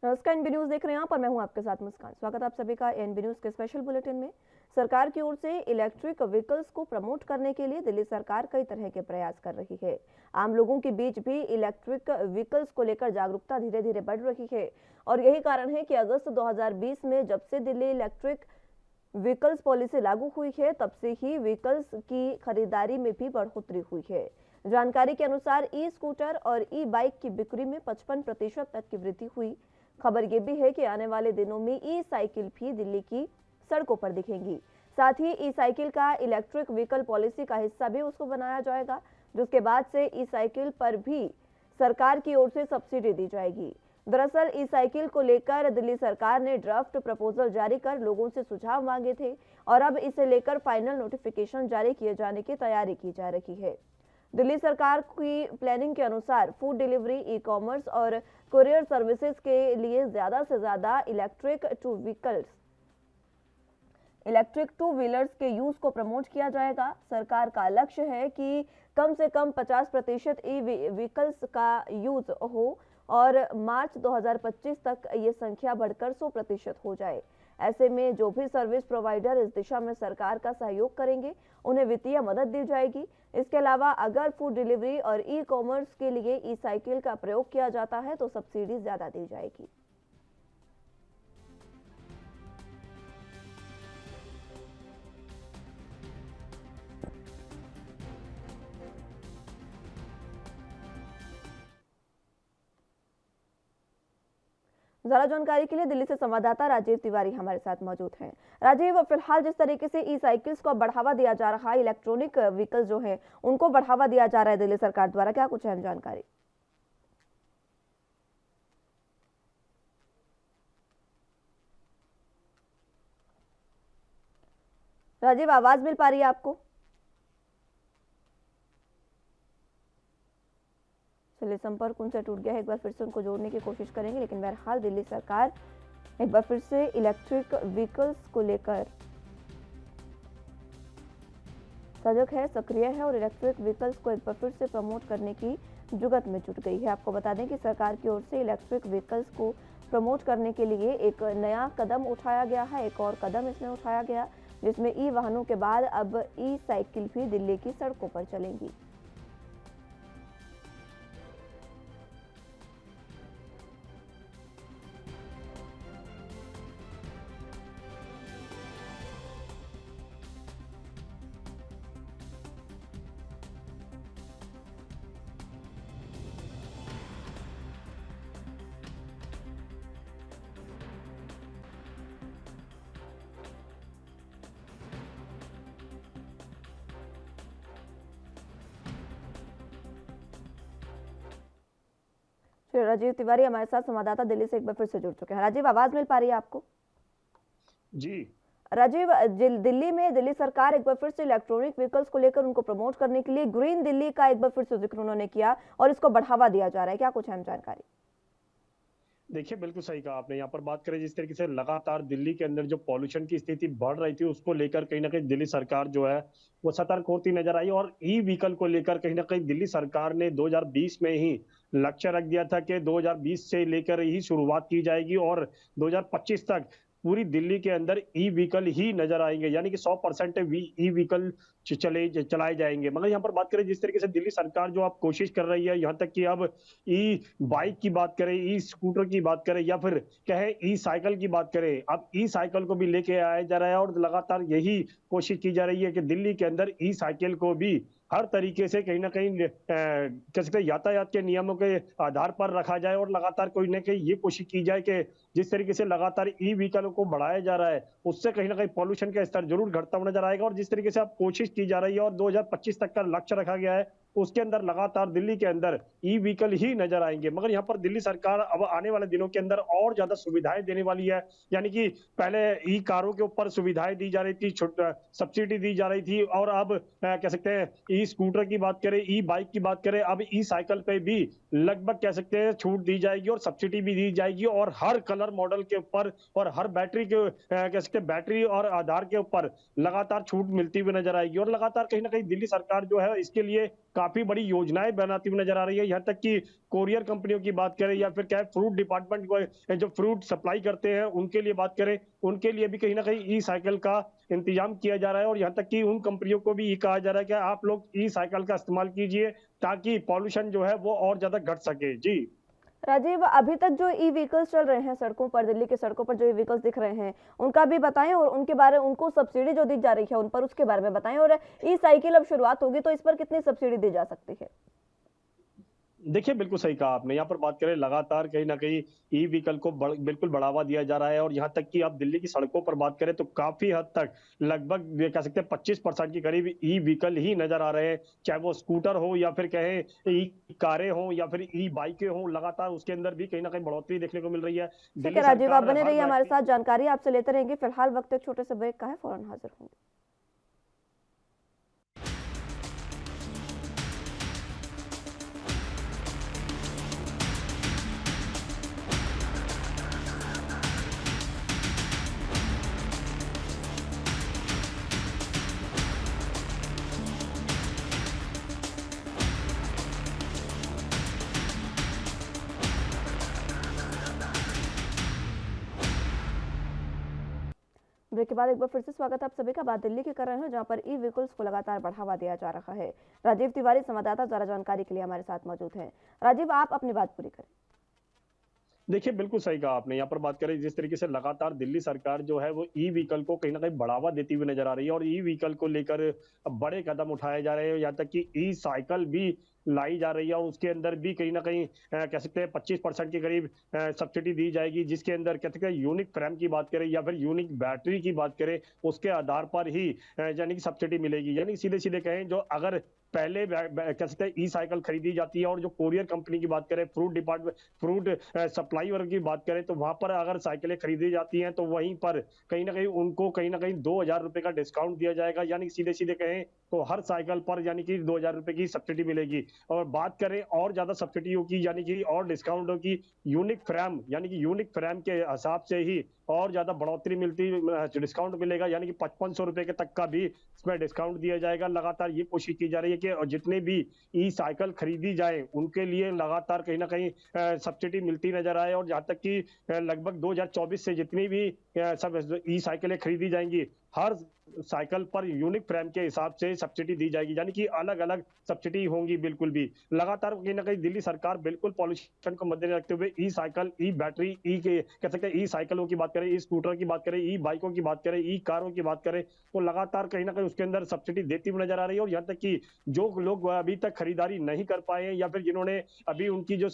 नमस्कार, NB news देख रहे हैं आप और मैं हूं आपके साथ मुस्कान। स्वागत है आप सभी का एनबी न्यूज के स्पेशल बुलेटिन में। सरकार की ओर से इलेक्ट्रिक व्हीकल्स को प्रमोट करने के लिए दिल्ली सरकार कई तरह के प्रयास कर रही है। आम लोगों के बीच भी इलेक्ट्रिक व्हीकल्स को लेकर जागरूकता धीरे धीरे बढ़ रही है और यही कारण है कि अगस्त 2020 में जब से दिल्ली इलेक्ट्रिक व्हीकल्स पॉलिसी लागू हुई है तब से ही व्हीकल्स की खरीदारी में भी बढ़ोतरी हुई है। जानकारी के अनुसार ई स्कूटर और ई बाइक की बिक्री में 55% तक की वृद्धि हुई। खबर ये भी है कि आने वाले दिनों में ई साइकिल भी दिल्ली की सड़कों पर दिखेंगी। साथ ही ई साइकिल का इलेक्ट्रिक व्हीकल पॉलिसी का हिस्सा भी उसको बनाया जाएगा, जिसके बाद से ई साइकिल पर भी सरकार की ओर से सब्सिडी दी जाएगी। दरअसल ई साइकिल को लेकर दिल्ली सरकार ने ड्राफ्ट प्रपोजल जारी कर लोगों से सुझाव मांगे थे और अब इसे लेकर फाइनल नोटिफिकेशन जारी किए जाने की तैयारी की जा रही है। दिल्ली सरकार की प्लानिंग के अनुसार फूड डिलीवरी, ई कॉमर्स और कुरियर सर्विसेज के लिए ज्यादा से ज्यादा इलेक्ट्रिक टू व्हीलर्स के यूज को प्रमोट किया जाएगा। सरकार का लक्ष्य है कि कम से कम 50% ई व्हीकल्स का यूज हो और मार्च 2025 तक ये संख्या बढ़कर 100% हो जाए। ऐसे में जो भी सर्विस प्रोवाइडर इस दिशा में सरकार का सहयोग करेंगे उन्हें वित्तीय मदद दी जाएगी। इसके अलावा अगर फूड डिलीवरी और ई कॉमर्स के लिए ई साइकिल का प्रयोग किया जाता है तो सब्सिडी ज्यादा दी जाएगी। ज्यादा जानकारी के लिए दिल्ली से संवाददाता राजीव तिवारी हमारे साथ मौजूद हैं। राजीव, फिलहाल जिस तरीके से ई साइकिल्स को बढ़ावा दिया जा रहा है, इलेक्ट्रॉनिक व्हीकल जो है उनको बढ़ावा दिया जा रहा है दिल्ली सरकार द्वारा, क्या कुछ अहम जानकारी? राजीव, आवाज मिल पा रही है आपको? चलिए, संपर्क उनसे टूट गया है, एक बार फिर से उनको जोड़ने की कोशिश करेंगे। लेकिन बहरहाल दिल्ली सरकार एक बार फिर से इलेक्ट्रिक व्हीकल्स को लेकर सजग है, सक्रिय है और इलेक्ट्रिक व्हीकल्स को एक बार फिर से प्रमोट करने की जुगत में जुट गई है। आपको बता दें कि सरकार की ओर से इलेक्ट्रिक व्हीकल्स को प्रमोट करने के लिए एक नया कदम उठाया गया है, एक और कदम इसमें उठाया गया, जिसमें ई वाहनों के बाद अब ई साइकिल भी दिल्ली की सड़कों पर चलेंगी। राजीव तिवारी हमारे साथ संवाददाता दिल्ली से एक बार फिर से जुड़ चुके हैं। राजीव, आवाज मिल पा रही है आपको? जी राजीव, दिल्ली में दिल्ली सरकार एक बार फिर से इलेक्ट्रॉनिक व्हीकल्स को लेकर उनको प्रमोट करने के लिए ग्रीन दिल्ली का एक बार फिर से जिक्र उन्होंने किया और इसको बढ़ावा दिया जा रहा है, क्या कुछ अहम जानकारी? देखिए, बिल्कुल सही कहा आपने। यहाँ पर बात करें जिस तरीके से लगातार दिल्ली के अंदर जो पॉल्यूशन की स्थिति बढ़ रही थी उसको लेकर कहीं ना कहीं दिल्ली सरकार जो है वो सतर्क होती नजर आई और ई व्हीकल को लेकर कहीं ना कहीं दिल्ली सरकार ने 2020 में ही लक्ष्य रख दिया था कि 2020 से लेकर ही शुरुआत की जाएगी और 2025 तक पूरी दिल्ली के अंदर ई व्हीकल ही नजर आएंगे, यानी कि 100% ई व्हीकल चलाए जाएंगे। मगर यहाँ पर बात करें जिस तरीके से दिल्ली सरकार जो अब कोशिश कर रही है, यहाँ तक कि अब ई बाइक की बात करें, ई स्कूटर की बात करें या फिर कहे ई साइकिल की बात करें, अब ई साइकिल को भी लेके आया जा रहा है और लगातार यही कोशिश की जा रही है कि दिल्ली के अंदर ई साइकिल को भी हर तरीके से कहीं ना कहीं कह सकते यातायात के नियमों के आधार पर रखा जाए और लगातार कोई ना कहीं ये कोशिश की जाए कि जिस तरीके से लगातार ई व्हीकलों को बढ़ाया जा रहा है उससे कहीं ना कहीं पॉल्यूशन का स्तर जरूर घटता हुआ नजर आएगा और जिस तरीके से अब कोशिश की जा रही है और 2025 तक का लक्ष्य रखा गया है उसके अंदर लगातार दिल्ली के अंदर ई व्हीकल ही नजर आएंगे। मगर यहाँ पर दिल्ली सरकार अब आने वाले दिनों के अंदर और ज्यादा सुविधाएं देने वाली है, यानी कि पहले ई कारों के ऊपर सुविधाएं दी जा रही थी, सब्सिडी दी जा रही थी और अब कह सकते हैं ई स्कूटर की बात करें, ई बाइक की बात करें, अब ई साइकिल पे भी लगभग कह सकते हैं छूट दी जाएगी और सब्सिडी भी दी जाएगी और हर कलर मॉडल के ऊपर और हर बैटरी के कह सकते हैं बैटरी और आधार के ऊपर लगातार छूट मिलती हुई नजर आएगी और लगातार कहीं ना कहीं दिल्ली सरकार जो है इसके लिए काफी बड़ी योजनाएं बनाती हुई नजर आ रही है। यहाँ तक कि कोरियर कंपनियों की बात करें या फिर क्या है फ्रूट डिपार्टमेंट को जो फ्रूट सप्लाई करते हैं उनके लिए बात करें, उनके लिए भी कहीं ना कहीं ई साइकिल का इंतजाम किया जा रहा है। और यहाँ तक कि उन कंपनियों को भी ये कहा जा रहा है कि आप लोग ई साइकिल का इस्तेमाल कीजिए ताकि पॉल्यूशन जो है वो और ज्यादा घट सके। जी राजीव, अभी तक जो ई व्हीकल्स चल रहे हैं सड़कों पर, दिल्ली की सड़कों पर जो ई व्हीकल्स दिख रहे हैं उनका भी बताएं, और उनके बारे उनको सब्सिडी जो दी जा रही है उन पर उसके बारे में बताएं। और ई साइकिल अब शुरुआत होगी तो इस पर कितनी सब्सिडी दी जा सकती है? देखिए, बिल्कुल सही कहा आपने। यहाँ पर बात करें लगातार कहीं न कहीं ई व्हीकल को बिल्कुल बढ़ावा दिया जा रहा है और यहाँ तक कि आप दिल्ली की सड़कों पर बात करें तो काफ़ी हद तक लगभग ये कह सकते हैं 25% के करीब ई व्हीकल ही नज़र आ रहे हैं। चाहे वो स्कूटर हो या फिर कहें ई कारें हों या फिर ई बाइकें हों, लगातार उसके अंदर भी कहीं न कहीं बढ़ोतरी देखने को मिल रही है। ठीक है दिल्ली राजीव, आप सरकार बने हर रहिए हमारे व्यक्ति साथ, जानकारी आपसे लेते रहेंगे। फिलहाल वक्त एक छोटे से ब्रेक का है, फौरन हाजिर होंगे। ब्रेक के बाद एक बार फिर से स्वागत है आप सभी का। बात दिल्ली की कर रहे हैं जहां पर ई व्हीकल्स को लगातार बढ़ावा दिया जा रहा है। राजीव तिवारी संवाददाता द्वारा जानकारी के लिए हमारे साथ मौजूद हैं। राजीव, आप अपनी बात पूरी करें। देखिए, बिल्कुल सही कहा आपने। यहाँ पर बात करें जिस तरीके से लगातार दिल्ली सरकार जो है वो ई व्हीकल को कहीं न कहीं बढ़ावा देती हुई नज़र आ रही है और ई व्हीकल को लेकर बड़े कदम उठाए जा रहे हैं। यहाँ तक कि ई साइकिल भी लाई जा रही है और उसके अंदर भी कहीं न कहीं कह सकते हैं 25% के करीब सब्सिडी दी जाएगी, जिसके अंदर कह सकते हैं यूनिक फ्रेम की बात करें या फिर यूनिक बैटरी की बात करें, उसके आधार पर ही यानी कि सब्सिडी मिलेगी। यानी सीधे-सीधे कहें जो अगर पहले कह सकते हैं ई साइकिल खरीदी जाती है और जो कोरियर कंपनी की बात करें, फ्रूट सप्लाई वालों की बात करें तो वहां पर अगर साइकिलें खरीदी जाती हैं तो वहीं पर कहीं ना कहीं उनको कहीं ना कहीं 2,000 रुपए का डिस्काउंट दिया जाएगा। यानी सीधे सीधे कहें तो हर साइकिल पर यानी कि 2,000 रुपए की सब्सिडी मिलेगी। और बात करें और ज्यादा सब्सिडियों की यानी कि और डिस्काउंटों की, यूनिक फ्रेम यानी कि यूनिक फ्रेम के हिसाब से ही और ज्यादा बढ़ोतरी मिलती डिस्काउंट मिलेगा। यानी कि 5500 रुपए के तक का भी इसमें डिस्काउंट दिया जाएगा। लगातार ये कोशिश की जा रही है कि जितने भी ई साइकिल खरीदी जाए उनके लिए लगातार कहीं ना कहीं सब्सिडी मिलती नजर आए। और जहां तक कि लगभग 2024 से जितनी भी सब ई साइकिलें खरीदी जाएंगी, हर साइकिल पर यूनिक फ्रेम के हिसाब से सब्सिडी दी जाएगी। यानी कि अलग अलग सब्सिडी होंगी। बिल्कुल भी लगातार कहीं ना कहीं दिल्ली सरकार बिल्कुल पॉल्यूशन को मद्देनजर रखते हुए ई साइकिल, ई बैटरी, ई के कह सकते हैं ई साइकिलों की बात करें, ई स्कूटर की बात करें, ई बाइकों की बात करें, ई कारों की बात करें तो लगातार कहीं ना कहीं उसके अंदर सब्सिडी देती हुई नजर आ रही है। और यहाँ तक कि जो लोग अभी तक खरीदारी नहीं कर पाए या फिर जिन्होंने अभी उनकी जो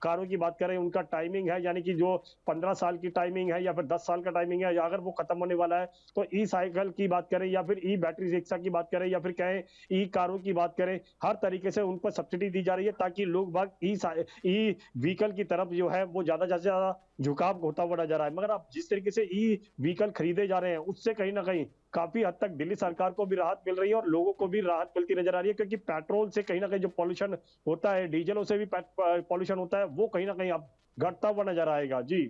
कारों की बात करें उनका टाइमिंग है यानी कि जो 15 साल की टाइमिंग है या फिर 10 साल का टाइमिंग है, अगर वो खत्म होने वाला है तो ई साइकिल की बात करें या फिर ई बैटरी रिक्शा की बात करें या फिर कहें ई कारों की बात करें, हर तरीके से उन पर सब्सिडी दी जा रही है ताकि लोग बाग ई व्हीकल की तरफ जो है वो ज्यादा झुकाव होता हुआ नजर आए। मगर अब जिस तरीके से ई व्हीकल खरीदे जा रहे हैं उससे कहीं ना कहीं काफी हद तक दिल्ली सरकार को भी राहत मिल रही है और लोगों को भी राहत मिलती नजर आ रही है, क्योंकि पेट्रोल से कहीं ना कहीं जो पॉल्यूशन होता है, डीजलों से भी पॉल्यूशन होता है, वो कहीं ना कहीं अब घटता हुआ नजर आएगा। जी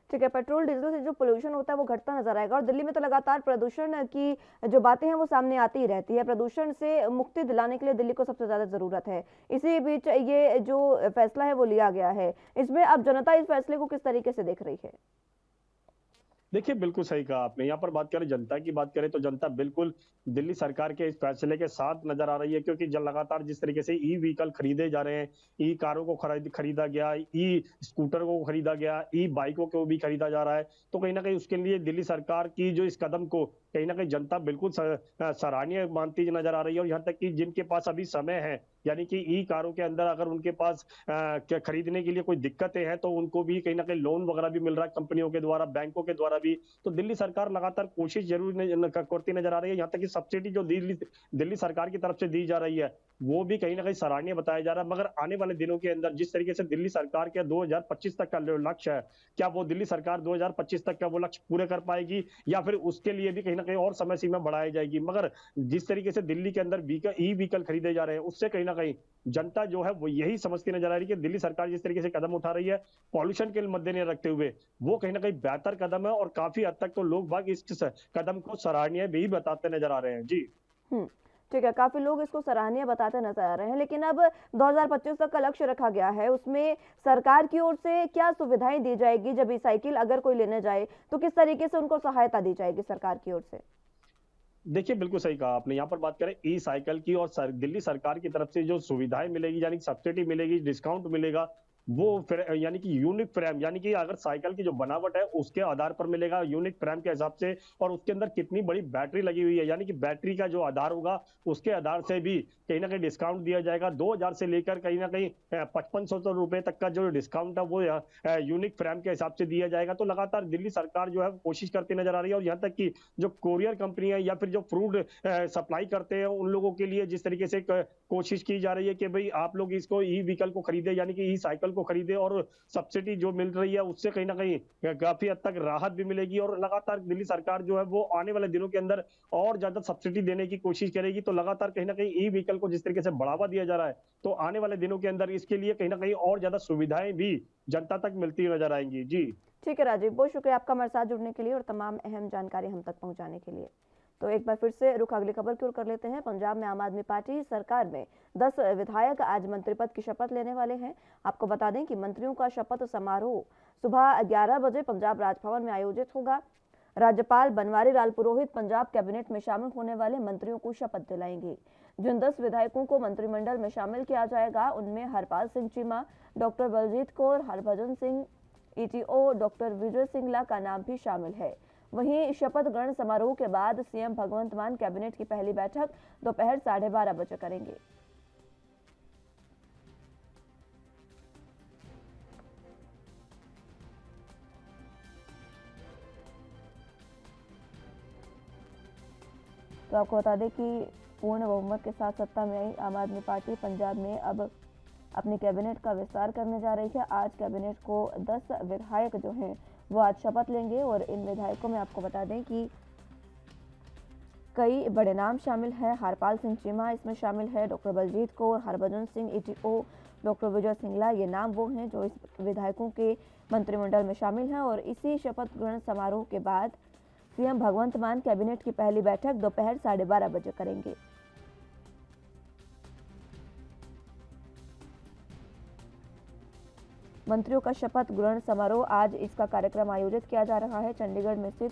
ठीक है, पेट्रोल डीजल से जो पोल्यूशन होता है वो घटता नजर आएगा। और दिल्ली में तो लगातार प्रदूषण की जो बातें हैं वो सामने आती ही रहती है। प्रदूषण से मुक्ति दिलाने के लिए दिल्ली को सबसे ज्यादा जरूरत है। इसी बीच ये जो फैसला है वो लिया गया है, इसमें अब जनता इस फैसले को किस तरीके से देख रही है? देखिए, बिल्कुल सही कहा आपने। यहाँ पर बात करें जनता की बात करें तो जनता बिल्कुल दिल्ली सरकार के इस फैसले के साथ नजर आ रही है, क्योंकि लगातार जिस तरीके से ई व्हीकल खरीदे जा रहे हैं, ई कारों को खरीदा गया, ई स्कूटर को खरीदा गया, ई बाइकों को भी खरीदा जा रहा है, तो कहीं ना कहीं उसके लिए दिल्ली सरकार की जो इस कदम को कहीं ना कहीं जनता बिल्कुल सराहनीय मानती नजर आ रही है। और यहाँ तक कि जिनके पास अभी समय है यानी कि ई कारों के अंदर अगर उनके पास खरीदने के लिए कोई दिक्कतें हैं तो उनको भी कहीं ना कहीं लोन वगैरह भी मिल रहा है कंपनियों के द्वारा, बैंकों के द्वारा भी। तो दिल्ली सरकार लगातार कोशिश जरूर करती नजर आ रही है। यहाँ तक कि सब्सिडी जो दिल्ली सरकार की तरफ से दी जा रही है वो भी कहीं ना कहीं सराहनीय बताया जा रहा है। मगर आने वाले दिनों के अंदर जिस तरीके से दिल्ली सरकार के 2025 तक का लक्ष्य है, क्या वो दिल्ली सरकार 2025 तक का वो लक्ष्य पूरे कर पाएगी या फिर उसके लिए भी कहीं ना कहीं और समय सीमा बढ़ाई जाएगी? मगर जिस तरीके से दिल्ली के अंदर ई व्हीकल खरीदे जा रहे हैं उससे कहीं ना कहीं जनता जो है वो यही समझती नजर आ रही है कि दिल्ली सरकार जिस तरीके से कदम उठा रही है पॉल्यूशन के मद्देनजर रखते हुए, वो कहीं ना कहीं बेहतर कदम है और काफी हद तक तो लोग बाग इस कदम को सराहनीय भी बताते नजर आ रहे हैं। जी ठीक है, काफ़ी लोग इसको सराहनीय बताते नज़र आ रहे हैं, लेकिन अब 2025 तक का लक्ष्य रखा गया है, उसमें सरकार की ओर से क्या सुविधाएँ दी जाएगी? जब ये साइकिल अगर कोई लेने जाए, तो किस तरीके से उनको सहायता दी जाएगी सरकार की ओर से? देखिए, बिल्कुल सही कहा आपने। यहाँ पर बात करें ई साइकिल की और दिल्ली सरकार की तरफ से जो सुविधाएं मिलेगी, यानी कि सब्सिडी मिलेगी, डिस्काउंट मिलेगा, वो फिर यानी कि यूनिक फ्रेम, यानी कि अगर साइकिल की जो बनावट है उसके आधार पर मिलेगा, यूनिक फ्रेम के हिसाब से, और उसके अंदर कितनी बड़ी बैटरी लगी हुई है, यानी कि बैटरी का जो आधार होगा उसके आधार से भी कहीं ना कहीं डिस्काउंट दिया जाएगा। 2000 से लेकर कहीं ना कहीं 5500 रुपए तक का जो डिस्काउंट है वो यूनिक फ्रेम के हिसाब से दिया जाएगा। तो लगातार दिल्ली सरकार जो है कोशिश करती नजर आ रही है, और यहाँ तक कि जो कोरियर कंपनी है या फिर जो फ्रूट सप्लाई करते हैं उन लोगों के लिए जिस तरीके से कोशिश की जा रही है कि भाई आप लोग इसको ई व्हीकल को खरीदे, यानी कि ई साइकिल को खरीदे, और सब्सिडी जो मिल रही है उससे कहीं ना कहीं काफी हद तक राहत भी मिलेगी। और लगातार दिल्ली सरकार जो है वो आने वाले दिनों के अंदर और ज्यादा सब्सिडी देने की कोशिश करेगी। तो लगातार कहीं ना कहीं ई व्हीकल को जिस तरीके से बढ़ावा दिया जा रहा है, तो आने वाले दिनों के अंदर इसके लिए कहीं ना कहीं और ज्यादा सुविधाएं भी जनता तक मिलती नजर आएंगी। जी ठीक है राजीव, बहुत शुक्रिया आपका हमारे साथ जुड़ने के लिए और तमाम अहम जानकारी हम तक पहुंचाने के लिए। तो एक बार फिर से रुख अगली खबर की ओर कर लेते हैं। पंजाब में आम आदमी पार्टी सरकार में 10 विधायक आज मंत्री पद की शपथ लेने वाले हैं। आपको बता दें कि मंत्रियों का शपथ समारोह सुबह 11 बजे पंजाब राजभवन में आयोजित होगा। राज्यपाल बनवारी लाल पुरोहित पंजाब कैबिनेट में शामिल होने वाले मंत्रियों को शपथ दिलाएंगे। जिन 10 विधायकों को मंत्रिमंडल में शामिल किया जाएगा उनमें Harpal Singh Cheema, doctor Baljit Kaur, Harbhajan Singh, ETO doctor Vijay Singla का नाम भी शामिल है। वहीं शपथ ग्रहण समारोह के बाद सीएम भगवंत मान कैबिनेट की पहली बैठक दोपहर 12:30 बजे करेंगे। तो आपको बता दें कि पूर्ण बहुमत के साथ सत्ता में आई आम आदमी पार्टी पंजाब में अब अपनी कैबिनेट का विस्तार करने जा रही है। आज कैबिनेट को 10 विधायक जो हैं वो आज शपथ लेंगे और इन विधायकों में आपको बता दें कि कई बड़े नाम शामिल हैं। हरपाल सिंह चीमा इसमें शामिल है, doctor Baljit Kaur, Harbhajan Singh, ETO doctor Vijay Singla, ये नाम वो हैं जो इस विधायकों के मंत्रिमंडल में शामिल हैं। और इसी शपथ ग्रहण समारोह के बाद सीएम भगवंत मान कैबिनेट की पहली बैठक दोपहर 12:30 बजे करेंगे। मंत्रियों का शपथ ग्रहण समारोह आज इसका कार्यक्रम आयोजित किया जा रहा है। चंडीगढ़ में स्थित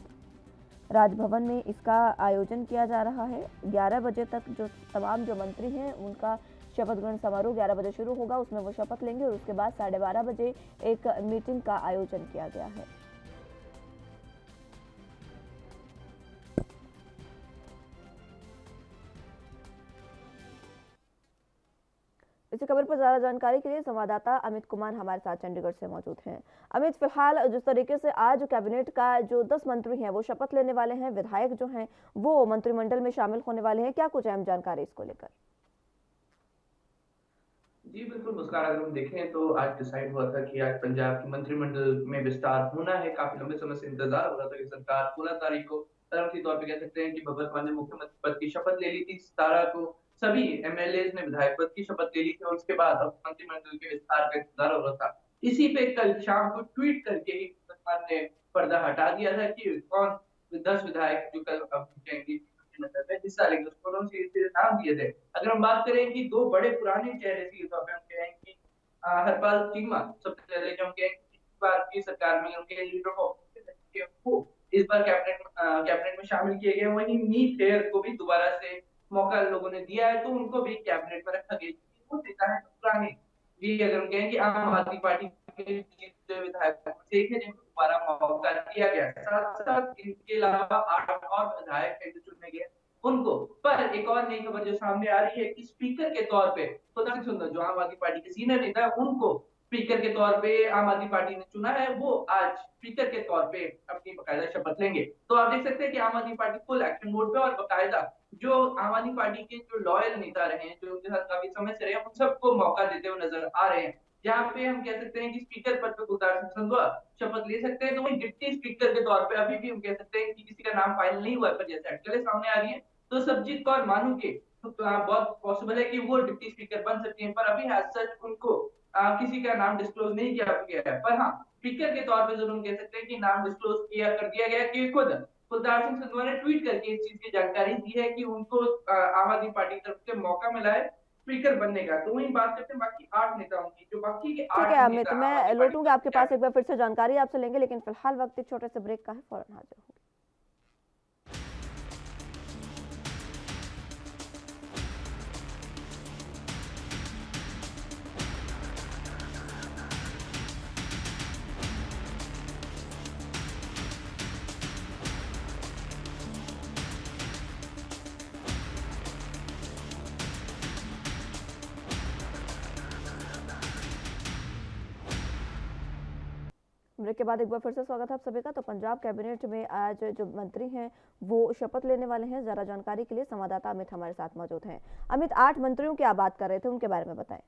राजभवन में इसका आयोजन किया जा रहा है। 11 बजे तक जो तमाम जो मंत्री हैं उनका शपथ ग्रहण समारोह 11 बजे शुरू होगा, उसमें वो शपथ लेंगे और उसके बाद 12:30 बजे एक मीटिंग का आयोजन किया गया है। इसी खबर पर ज्यादा जानकारी के लिए संवाददाता अमित कुमार हमारे साथ चंडीगढ़ से मौजूद हैं। अमित, फिलहाल जिस तरीके से आज कैबिनेट का जो 10 मंत्री हैं वो शपथ लेने वाले हैं, विधायक जो हैं वो मंत्रिमंडल में शामिल होने वाले हैं, क्या कुछ अहम जानकारी इसको लेकर? जी बिल्कुल मुस्कान, अगर हम देखें तो आज डिसाइड हुआ था कि आज पंजाब की मंत्रिमंडल में विस्तार होना है। काफी लंबे समय से इंतजार हो रहा था कि सरकार 16 तारीख को तरफी तौर पे कह सकते हैं कि भगवंत मान ने मुख्यमंत्री पद की शपथ ले ली थी। 17 को सभी एमएलए ने विधायक पद की शपथ ले ली थी और उसके बाद अब मंत्रिमंडल के विस्तार का इंतजार हो रहा था। इसी पे कल शाम को ट्वीट करके ही भगवंत मान ने पर्दा हटा दिया था कि कौन 10 विधायक जो कल अब जाएंगे मंत्रिमंडल में हिस्सा लेंगे, उसको उन्होंने सीधे नाम दिए थे। अगर हम बात करें कि दो बड़े पुराने चेहरे थे, तो हम कहें कि हरपाल चीमा सबसे पहले जो हम कहें कि इस बार की सरकार में उनके लीडर को इस बार कैबिनेट में शामिल किए गए। वहीं मीत हेयर को भी दोबारा से मौका लोगों ने दिया है, तो उनको भी कैबिनेट में रखा गया। वो देता है पुराने जी, अगर हम कहें कि आम आदमी पार्टी के विधायक से एक है जिनको दोबारा मौका दिया गया, साथ साथ इनके अलावा 8 और विधायक हैं जो चुने गए उनको। पर एक और नई खबर जो सामने आ रही है कि स्पीकर के तौर पे सुधाकर सुंदर जो आम आदमी पार्टी के सीनियर नेता है, उनको स्पीकर के तौर पे आम आदमी पार्टी ने चुना है। वो आज स्पीकर के तौर पे अपनी बकायदा शपथ लेंगे। तो आप देख सकते हैं कि आम आदमी पार्टी फुल एक्शन मोड पे और बकायदा जो आम आदमी पार्टी के जो लॉयल नेता रहे हैं, जो उनके साथ काफी समय से रहे हैं, उन सबको मौका देते हुए नजर आ रहे हैं। जहाँ पे हम कह सकते हैं कि स्पीकर पद पे कुलतार सिंह संधवा शपथ ले सकते हैं, तो वहीं डिप्टी स्पीकर के तौर पे अभी भी हम कह सकते हैं कि किसी का नाम फाइनल नहीं हुआ है, पर जैसे अटकलें सामने आ रही है तो सरबजीत कौर मानू के तो बहुत पॉसिबल है कि वो डिप्टी स्पीकर बन सकती हैं। पर अभी एज सच उनको किसी का नाम डिस्क्लोज नहीं किया गया है। पर हाँ, स्पीकर के तौर पे जरूर कह सकते हैं कि नाम डिस्क्लोज किया कर दिया गया कि खुद कुलतार सिंह संधवा ने ट्वीट करके इस चीज की जानकारी दी है कि उनको आम आदमी पार्टी की तरफ से मौका मिला है स्पीकर बनने का। तो वहीं बात करते हैं बाकी 8 नेताओं की, जो बाकी के ठीक है 8 अमित, नेता आम मैं आदमी पार्टी लौटूंगी आपके पास, की एक बार फिर से जानकारी आपसे लेंगे, लेकिन फिलहाल वक्त एक छोटे से ब्रेक का है, फौरन हाजिर हूँ। ब्रेक के बाद एक बार फिर से स्वागत है आप सभी का। तो पंजाब कैबिनेट में आज जो मंत्री हैं वो शपथ लेने वाले हैं। जरा जानकारी के लिए संवाददाता अमित हमारे साथ मौजूद हैं। अमित, 8 मंत्रियों की आप बात कर रहे थे, उनके बारे में बताएं।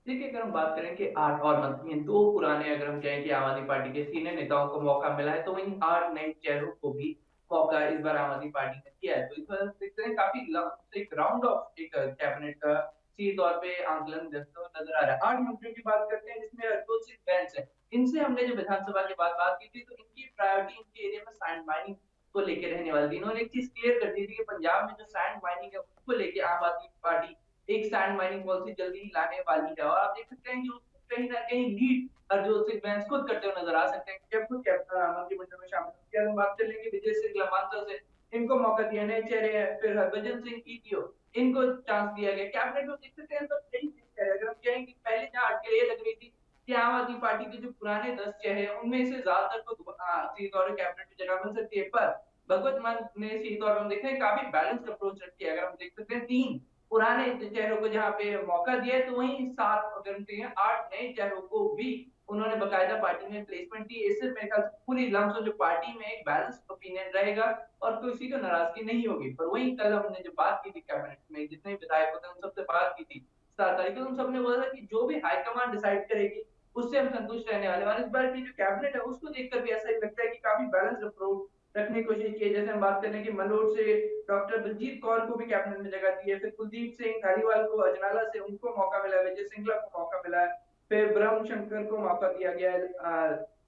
देखिए, अगर हम बात करें कि 8 और मंत्री हैं, 2 पुराने अगर हम कहें कि आम आदमी पार्टी के सीनियर नेताओं को मौका मिला है, तो वहीं 8 नए चेहरों को भी मौका इस बार आम आदमी पार्टी ने किया है। तो इस बार देखते हैं काफी एक राउंड ऑफ एक कैबिनेट का सीधे तौर पे आंकलन जैसा नजर आ रहा है। 8 मंत्रियों की बात करते हैं जिसमें हरदोत सिंह बैंस है। इनसे हमने जो विधानसभा के बाद बात की थी, तो इनकी प्रायोरिटी इनके एरिया में सैंड माइनिंग को लेकर रहने वाली थी। इन्होंने एक चीज क्लियर कर दी थी कि पंजाब में जो सैंड माइनिंग है उसको लेके आम आदमी पार्टी एक सैंड माइनिंग पॉलिसी जल्दी ही लाने वाली है। और आप देख सकते हैं कि उसको कहीं ना कहीं लीड हरजोत सिंह बैंस खुद करते हुए नजर आ सकते हैं, जब खुद मंत्रिमंडल में शामिल होंगे। हम बात कर लेंगे विजय सिंह लमांसा से, इनको मौका दिया, नए चेहरे हैं। फिर हरभजन सिंह ईटीओ, इनको चांस दिया गया। कैबिनेट में देख सकते हैं सब सही चेहरे। अगर हम कहें कि पहले जहां अटकलें ये लग रही थी कि आम आदमी पार्टी के जो पुराने 10 चेहरे हैं उनमें से ज्यादातर को सीधे तौर पर कैबिनेट में जगह मिल सकती है, पर भगवत मान ने सीधे तौर पर हम देख रहे हैं काफी बैलेंस्ड अप्रोच रखी है। अगर हम देख सकते हैं 3 पुराने चेहरों को जहाँ पे मौका दिया है, तो वहीं 7 अगर हम कहें 8 नए चेहरों को भी उन्होंने बकायदा पार्टी में प्लेसमेंट दी। इससे मेरे ख्याल से पूरी लम्स जो पार्टी में एक बैलेंस्ड ओपिनियन रहेगा और किसी को नाराजगी नहीं होगी। पर वहीं कल हमने जो बात की थी कैबिनेट में जितने विधायकों थे उन सबसे बात की थी 7 तारीख को, उन सबने बोला था कि जो भी हाईकमान डिसाइड करेगी उससे हम संतुष्ट रहने वाले। और इस बार की जो कैबिनेट है उसको देखकर भी ऐसा ही लगता है कि काफी बैलेंस्ड अप्रोच रखने की कोशिश की है। जैसे हम बात करें कि मनोज से डॉक्टर बलजीत कौर को भी कैबिनेट में जगह दी है। फिर कुलदीप सिंह धालीवाल को अजनाला से उनको मौका मिला है। विजय सिंगला को मौका मिला है। फिर ब्रह्म शंकर को मौका दिया गया है।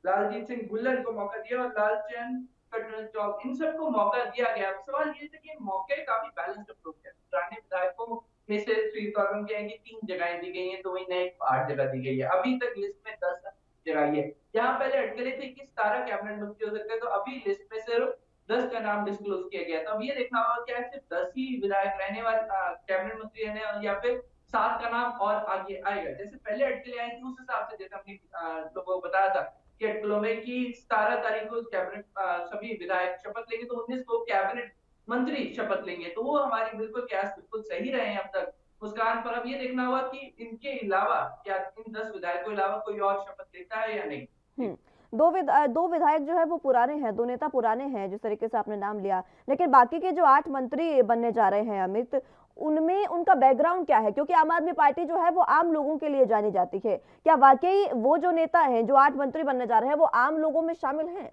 लालजीत सिंह गुल्लर को मौका दिया और लालचंद कटरल चौक, इन सबको मौका दिया गया। सवाल ये था कि मौके काफी बैलेंस्ड अप्रोच है। पुराने विधायकों में से श्री तौरम के हैं कि 3 जगहें दी गई हैं, तो वही नए 8 जगह दी गई है। अभी तक लिस्ट में 10 जगह है। जहां पहले अटकले थे कि 17 कैबिनेट मंत्री हो सकते हैं, तो अभी लिस्ट में सिर्फ 10 का नाम डिस्क्लोज किया गया। तो अब ये देखना होगा क्या सिर्फ 10 ही विधायक रहने वाले कैबिनेट मंत्री रहने या फिर 7 का नाम और आगे आएगा। जैसे पहले अटकलें आई थी उस हिसाब से, जैसे हमने लोगों को बताया था कि अटकलों में कि 17 तारीख को कैबिनेट सभी विधायक शपथ लेंगे, तो 19 को कैबिनेट मंत्री शपथ लेंगे। तो वो हमारी बिल्कुल कयास बिल्कुल सही रहे हैं अब तक। मुस्कान पर अब ये देखना होगा कि इनके अलावा क्या इन 10 विधायकों के अलावा कोई और शपथ लेता है या नहीं। दो विधायक जो है वो पुराने हैं, 2 नेता पुराने हैं जिस तरीके से आपने नाम लिया, लेकिन बाकी के जो 8 मंत्री बनने जा रहे हैं अमित, उनमें उनका बैकग्राउंड क्या है? क्योंकि आम आदमी पार्टी जो है वो आम लोगों के लिए जानी जाती है। क्या वाकई वो जो नेता हैं जो 8 मंत्री बनने जा रहे हैं वो आम लोगों में शामिल हैं?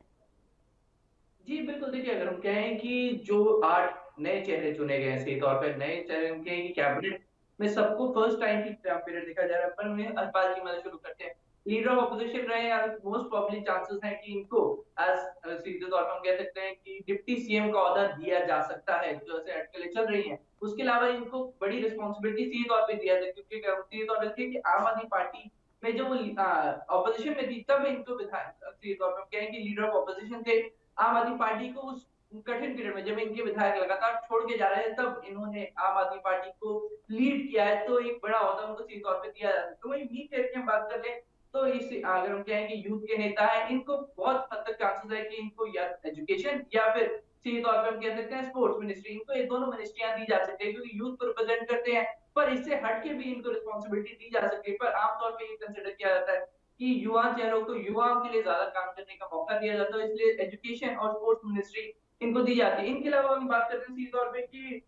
जी बिल्कुल, देखिए अगर हम कहें कि जो 8 नए चेहरे चुने गए हैं, सही तौर पे नए चेहरे उनके कैबिनेट में सबको फर्स्ट टाइम की पीरियड देखा जा रहा है। पर उन्हें हरपाल जी मतलब शुरू करते हैं, लीडर ऑफ अपोजिशन रहे हैं, मोस्ट प्रोबेबली चांसेस हैं कि इनको एज सीधे तौर पर हम कह सकते हैं कि डिप्टी सीएम का ऑर्डर दिया जा सकता है, जो ऐसे अटकलें चल रही हैं। उसके अलावा इनको बड़ी रिस्पॉन्सिबिलिटी सीधे तौर पे दिया जाए, क्योंकि सीधे तौर पे कि आम आदमी पार्टी में जो अपोजिशन में थी तब इनको विधायक सीधे तौर पर हम कहें कि लीडर ऑफ अपोजिशन थे। आम आदमी पार्टी को उस कठिन पीरियड में जब इनके विधायक लगातार छोड़ के जा रहे हैं, तब इन्होंने आम आदमी पार्टी को लीड किया है, तो एक बड़ा ओहदा उनको सीधे तौर पे दिया जाता है। तो वही मीत चेहरे की हम बात कर लें तो इस अगर हम कहें कि यूथ के नेता है, इनको बहुत हद तक चांसेस है कि इनको या एजुकेशन या फिर सीधे तौर पे हम कह सकते हैं स्पोर्ट्स मिनिस्ट्री, इनको ये दोनों मिनिस्ट्रियां दी जा सकती है क्योंकि यूथ को रिप्रेजेंट करते हैं। पर इससे हटके भी इनको रिस्पॉन्सिबिलिटी दी जा सकती है। पर आमतौर पर ये कंसिडर किया जाता है कि युवा चेहरों को युवाओं के लिए ज्यादा काम करने का मौका दिया जाता है, इसलिए एजुकेशन और स्पोर्ट्स मिनिस्ट्री इनको दी जाती है। इनके अलावा हम बात करते हैं सीधे तौर पे कि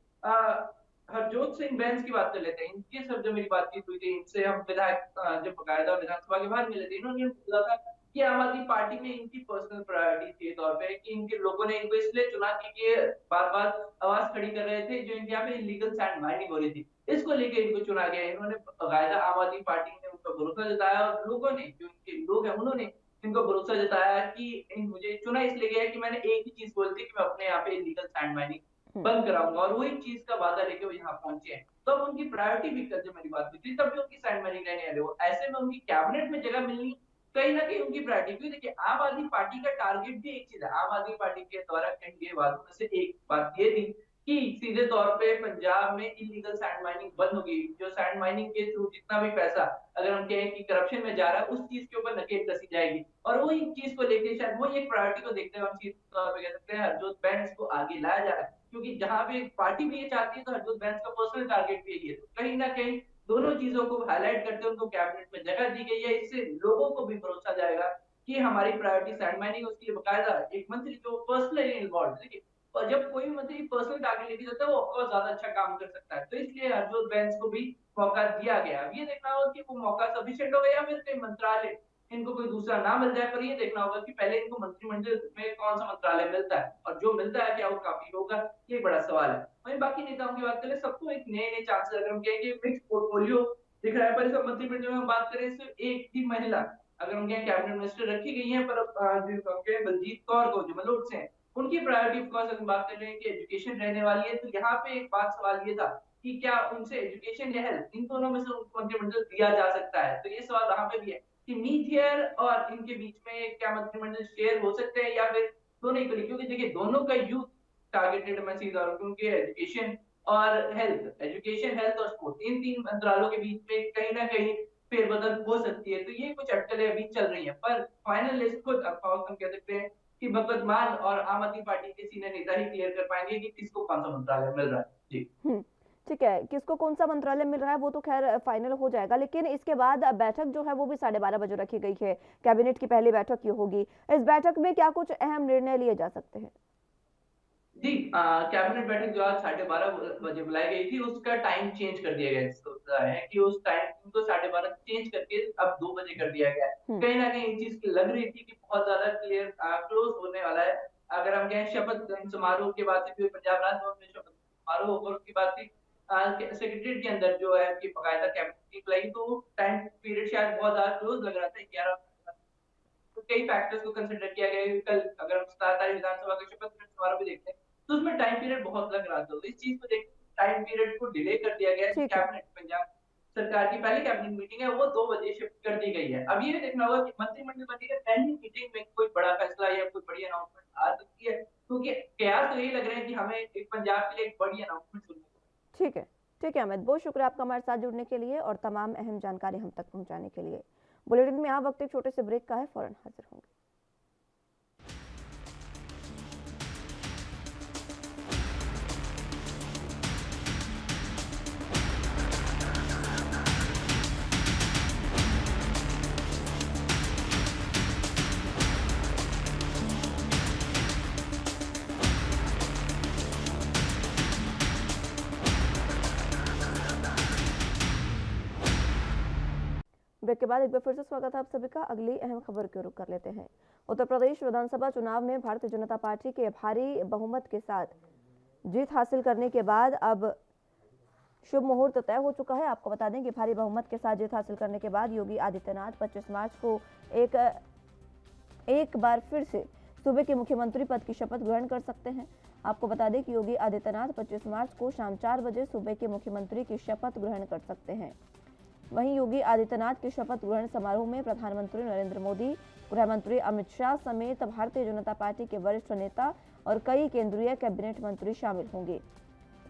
हरजोत सिंह बैंस की बात कर लेते हैं। इनके सब जो मेरी बातचीत हुई थी, इनसे हम विधायक जब बकायदा विधानसभा के बाहर मिले थे, इन्होंने बोला था कि आम आदमी पार्टी में इनकी पर्सनल प्रायोरिटी थी तौर पे कि इनके लोगों ने इनको इसलिए चुना क्योंकि बार बार आवाज खड़ी कर रहे थे जो इनके यहाँ पे इलीगल सैंड माइनिंग हो रही थी, इसको लेके इनको चुना गया। इन्होंने बकायदा आम आदमी पार्टी ने उनका भरोसा जताया और लोगों ने जो इनके लोग हैं उन्होंने इनको भरोसा जताया कि मुझे चुना इसलिए गया कि मैंने एक ही चीज बोली थी कि मैं अपने यहाँ पे इलीगल सैंड माइनिंग बंद कराऊंगा, और वही चीज का वादा लेके वो यहाँ पहुंचे हैं। तो अब उनकी प्रायोरिटी भी, कल जब मेरी बात हुई थी तब भी उनकी सैंड माइनिंग रहने वाले वो, ऐसे में उनकी कैबिनेट में जगह मिलनी कहीं ना कहीं उनकी प्रायोरिटी। क्योंकि देखिए, आम आदमी पार्टी का टारगेट भी एक चीज है। आम आदमी पार्टी के द्वारा कही गई बातों में से एक बात ये थी कि सीधे तौर पे पंजाब में इलीगल सैंड माइनिंग बंद होगी, जो सैंड माइनिंग के थ्रू जितना भी पैसा अगर हम कहें कि करप्शन में जा रहा है, उस चीज के ऊपर नकेल कसी जाएगी। और वो एक चीज को लेके, शायद वो एक प्रायोरिटी को देखते हुए हम सीधे तौर पे कह सकते हैं हरजोत बैंस को आगे लाया जा रहा है। क्योंकि जहां पे पार्टी भी ये चाहती है तो हरजोत बैंस का पर्सनल टारगेट भी यही है। तो कहीं ना कहीं दोनों चीजों को हाईलाइट करते हुए उनको कैबिनेट में जगह दी गई है। इससे लोगों को भी भरोसा जाएगा कि हमारी प्रायोरिटी सैंड माइनिंग, उसके लिए बकायदा एक मंत्री जो पर्सनली इन्वॉल्व है। देखिए, और जब कोई भी मंत्री पर्सनल टारगेट लेके जाता है वो ऑफकोर्स ज्यादा अच्छा काम कर सकता है। तो इसलिए हरजोत बैंस को भी मौका दिया गया। अब ये देखना होगा कि वो मौका सफिशिएंट होगा या फिर कई मंत्रालय इनको कोई दूसरा ना मिल जाए। पर ये देखना होगा कि पहले इनको मंत्रिमंडल में कौन सा मंत्रालय मिलता है, और जो मिलता है क्या वो काफी होगा, ये बड़ा सवाल है। वहीं बाकी नेताओं की बात करें, सबको एक नए नए चांसेस, अगर हम कहेंगे मिक्स पोर्टफोलियो दिख रहा है। पर इस मंत्रिमंडल में हम बात करें, सिर्फ एक ही महिला अगर हम कहें कैबिनेट मिनिस्टर रखी गई है। पर बलजीत कौर को जो मलोट से हैं, उनकी प्रायोरिटी ऑफ कोर्स अगर बात कर रहे हैं कि एजुकेशन रहने वाली है। तो यहाँ पे एक बात सवाल ये था कि क्या उनसे एजुकेशन या हेल्थ, इन दोनों में से उनको मंत्रिमंडल दिया जा सकता है। तो ये सवाल वहां पे भी है कि मीत हेयर और इनके बीच में क्या मंत्रिमंडल शेयर हो सकते हैं या फिर दोनों इक्वली। क्योंकि देखिए, दोनों का यूथ टारगेटेड मैं सीधा क्योंकि एजुकेशन और हेल्थ, एजुकेशन हेल्थ और स्पोर्ट, इन तीन मंत्रालयों के बीच में कहीं ना कहीं फेरबदल हो सकती है। तो ये कुछ अटकलें अभी चल रही है। पर फाइनल लिस्ट खुद हम कह सकते हैं कि भगवत मान और आम आदमी पार्टी के सीनियर नेता ही क्लियर कर पाएंगे कि किसको कौन सा मंत्रालय मिल रहा है। जी ठीक है, किसको कौन सा मंत्रालय मिल रहा है वो तो खैर फाइनल हो जाएगा, लेकिन इसके बाद बैठक जो है वो भी 12:30 बजे रखी गई है। कैबिनेट की पहली बैठक ये होगी। इस बैठक में क्या कुछ अहम निर्णय लिए जा सकते हैं? जी, कैबिनेट बैठक जो आज 12:30 बजे बुलाई गई थी, उसका टाइम चेंज कर दिया गया है कि उस टाइम को 12:30 चेंज करके अब 2 बजे कर दिया गया है। कहीं ना कहीं इस चीज की लग रही थी कि बहुत ज्यादा क्लियर क्लोज होने वाला है। अगर हम कहें शपथ समारोह की बात की, पंजाब राजभवन में शपथ समारोह और उसकी बात थी सेक्रेटरीट के अंदर जो है कि बकायदा कैबिनेट की बुलाई, तो टाइम पीरियड शायद बहुत ज्यादा क्लोज लग रहा था 11। तो कई फैक्टर्स को कंसिडर किया गया है। कल अगर हम 17 तारीख विधानसभा का शपथ समारोह भी देखते हैं तो उसमें टाइम पीरियड बहुत लग रहा था। तो इस चीज को देख टाइम पीरियड को डिले कर दिया गया है। ठीक है। कैबिनेट पंजाब सरकार की पहली कैबिनेट मीटिंग है वो 2 बजे शिफ्ट कर दी गई है। अब ये देखना होगा कि मंत्रिमंडल बनी है, पहली मीटिंग में कोई बड़ा फैसला या कोई बड़ी अनाउंसमेंट आ सकती है। क्योंकि कयास तो यही लग रहे हैं कि हमें एक पंजाब के लिए एक बड़ी अनाउंसमेंट सुनने को। ठीक है, ठीक है अमित, बहुत शुक्रिया आपका हमारे साथ जुड़ने के लिए और तमाम अहम जानकारी हम तक पहुंचाने के लिए। बुलेटिन में यहाँ वक्त एक छोटे से ब्रेक का है, फौरन हाजिर होंगे। ब्रेक के बाद एक बार फिर से स्वागत है आप सभी का। अगली अहम खबर की रुख कर लेते हैं। उत्तर प्रदेश विधानसभा चुनाव में भारतीय जनता पार्टी के भारी बहुमत के साथ जीत हासिल करने के बाद अब शुभ मुहूर्त तय हो चुका है। आपको बता दें कि भारी बहुमत के साथ जीत हासिल करने के बाद योगी आदित्यनाथ 25 मार्च को एक बार फिर से सूबे के मुख्यमंत्री पद की शपथ ग्रहण कर सकते हैं। आपको बता दें कि योगी आदित्यनाथ 25 मार्च को शाम 4 बजे सूबे के मुख्यमंत्री की शपथ ग्रहण कर सकते हैं। वहीं योगी आदित्यनाथ के शपथ ग्रहण समारोह में प्रधानमंत्री नरेंद्र मोदी, गृह मंत्री अमित शाह समेत भारतीय जनता पार्टी के वरिष्ठ नेता और कई केंद्रीय कैबिनेट मंत्री शामिल होंगे।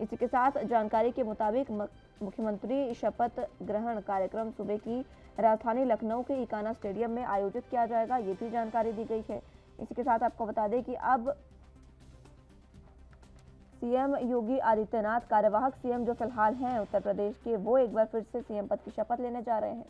इसी के साथ जानकारी के मुताबिक मुख्यमंत्री शपथ ग्रहण कार्यक्रम सूबे की राजधानी लखनऊ के इकाना स्टेडियम में आयोजित किया जाएगा, ये भी जानकारी दी गई है। इसी के साथ आपको बता दें कि अब सीएम योगी आदित्यनाथ, कार्यवाहक सीएम जो फिलहाल हैं उत्तर प्रदेश के, वो एक बार फिर से सीएम पद की शपथ लेने जा रहे हैं।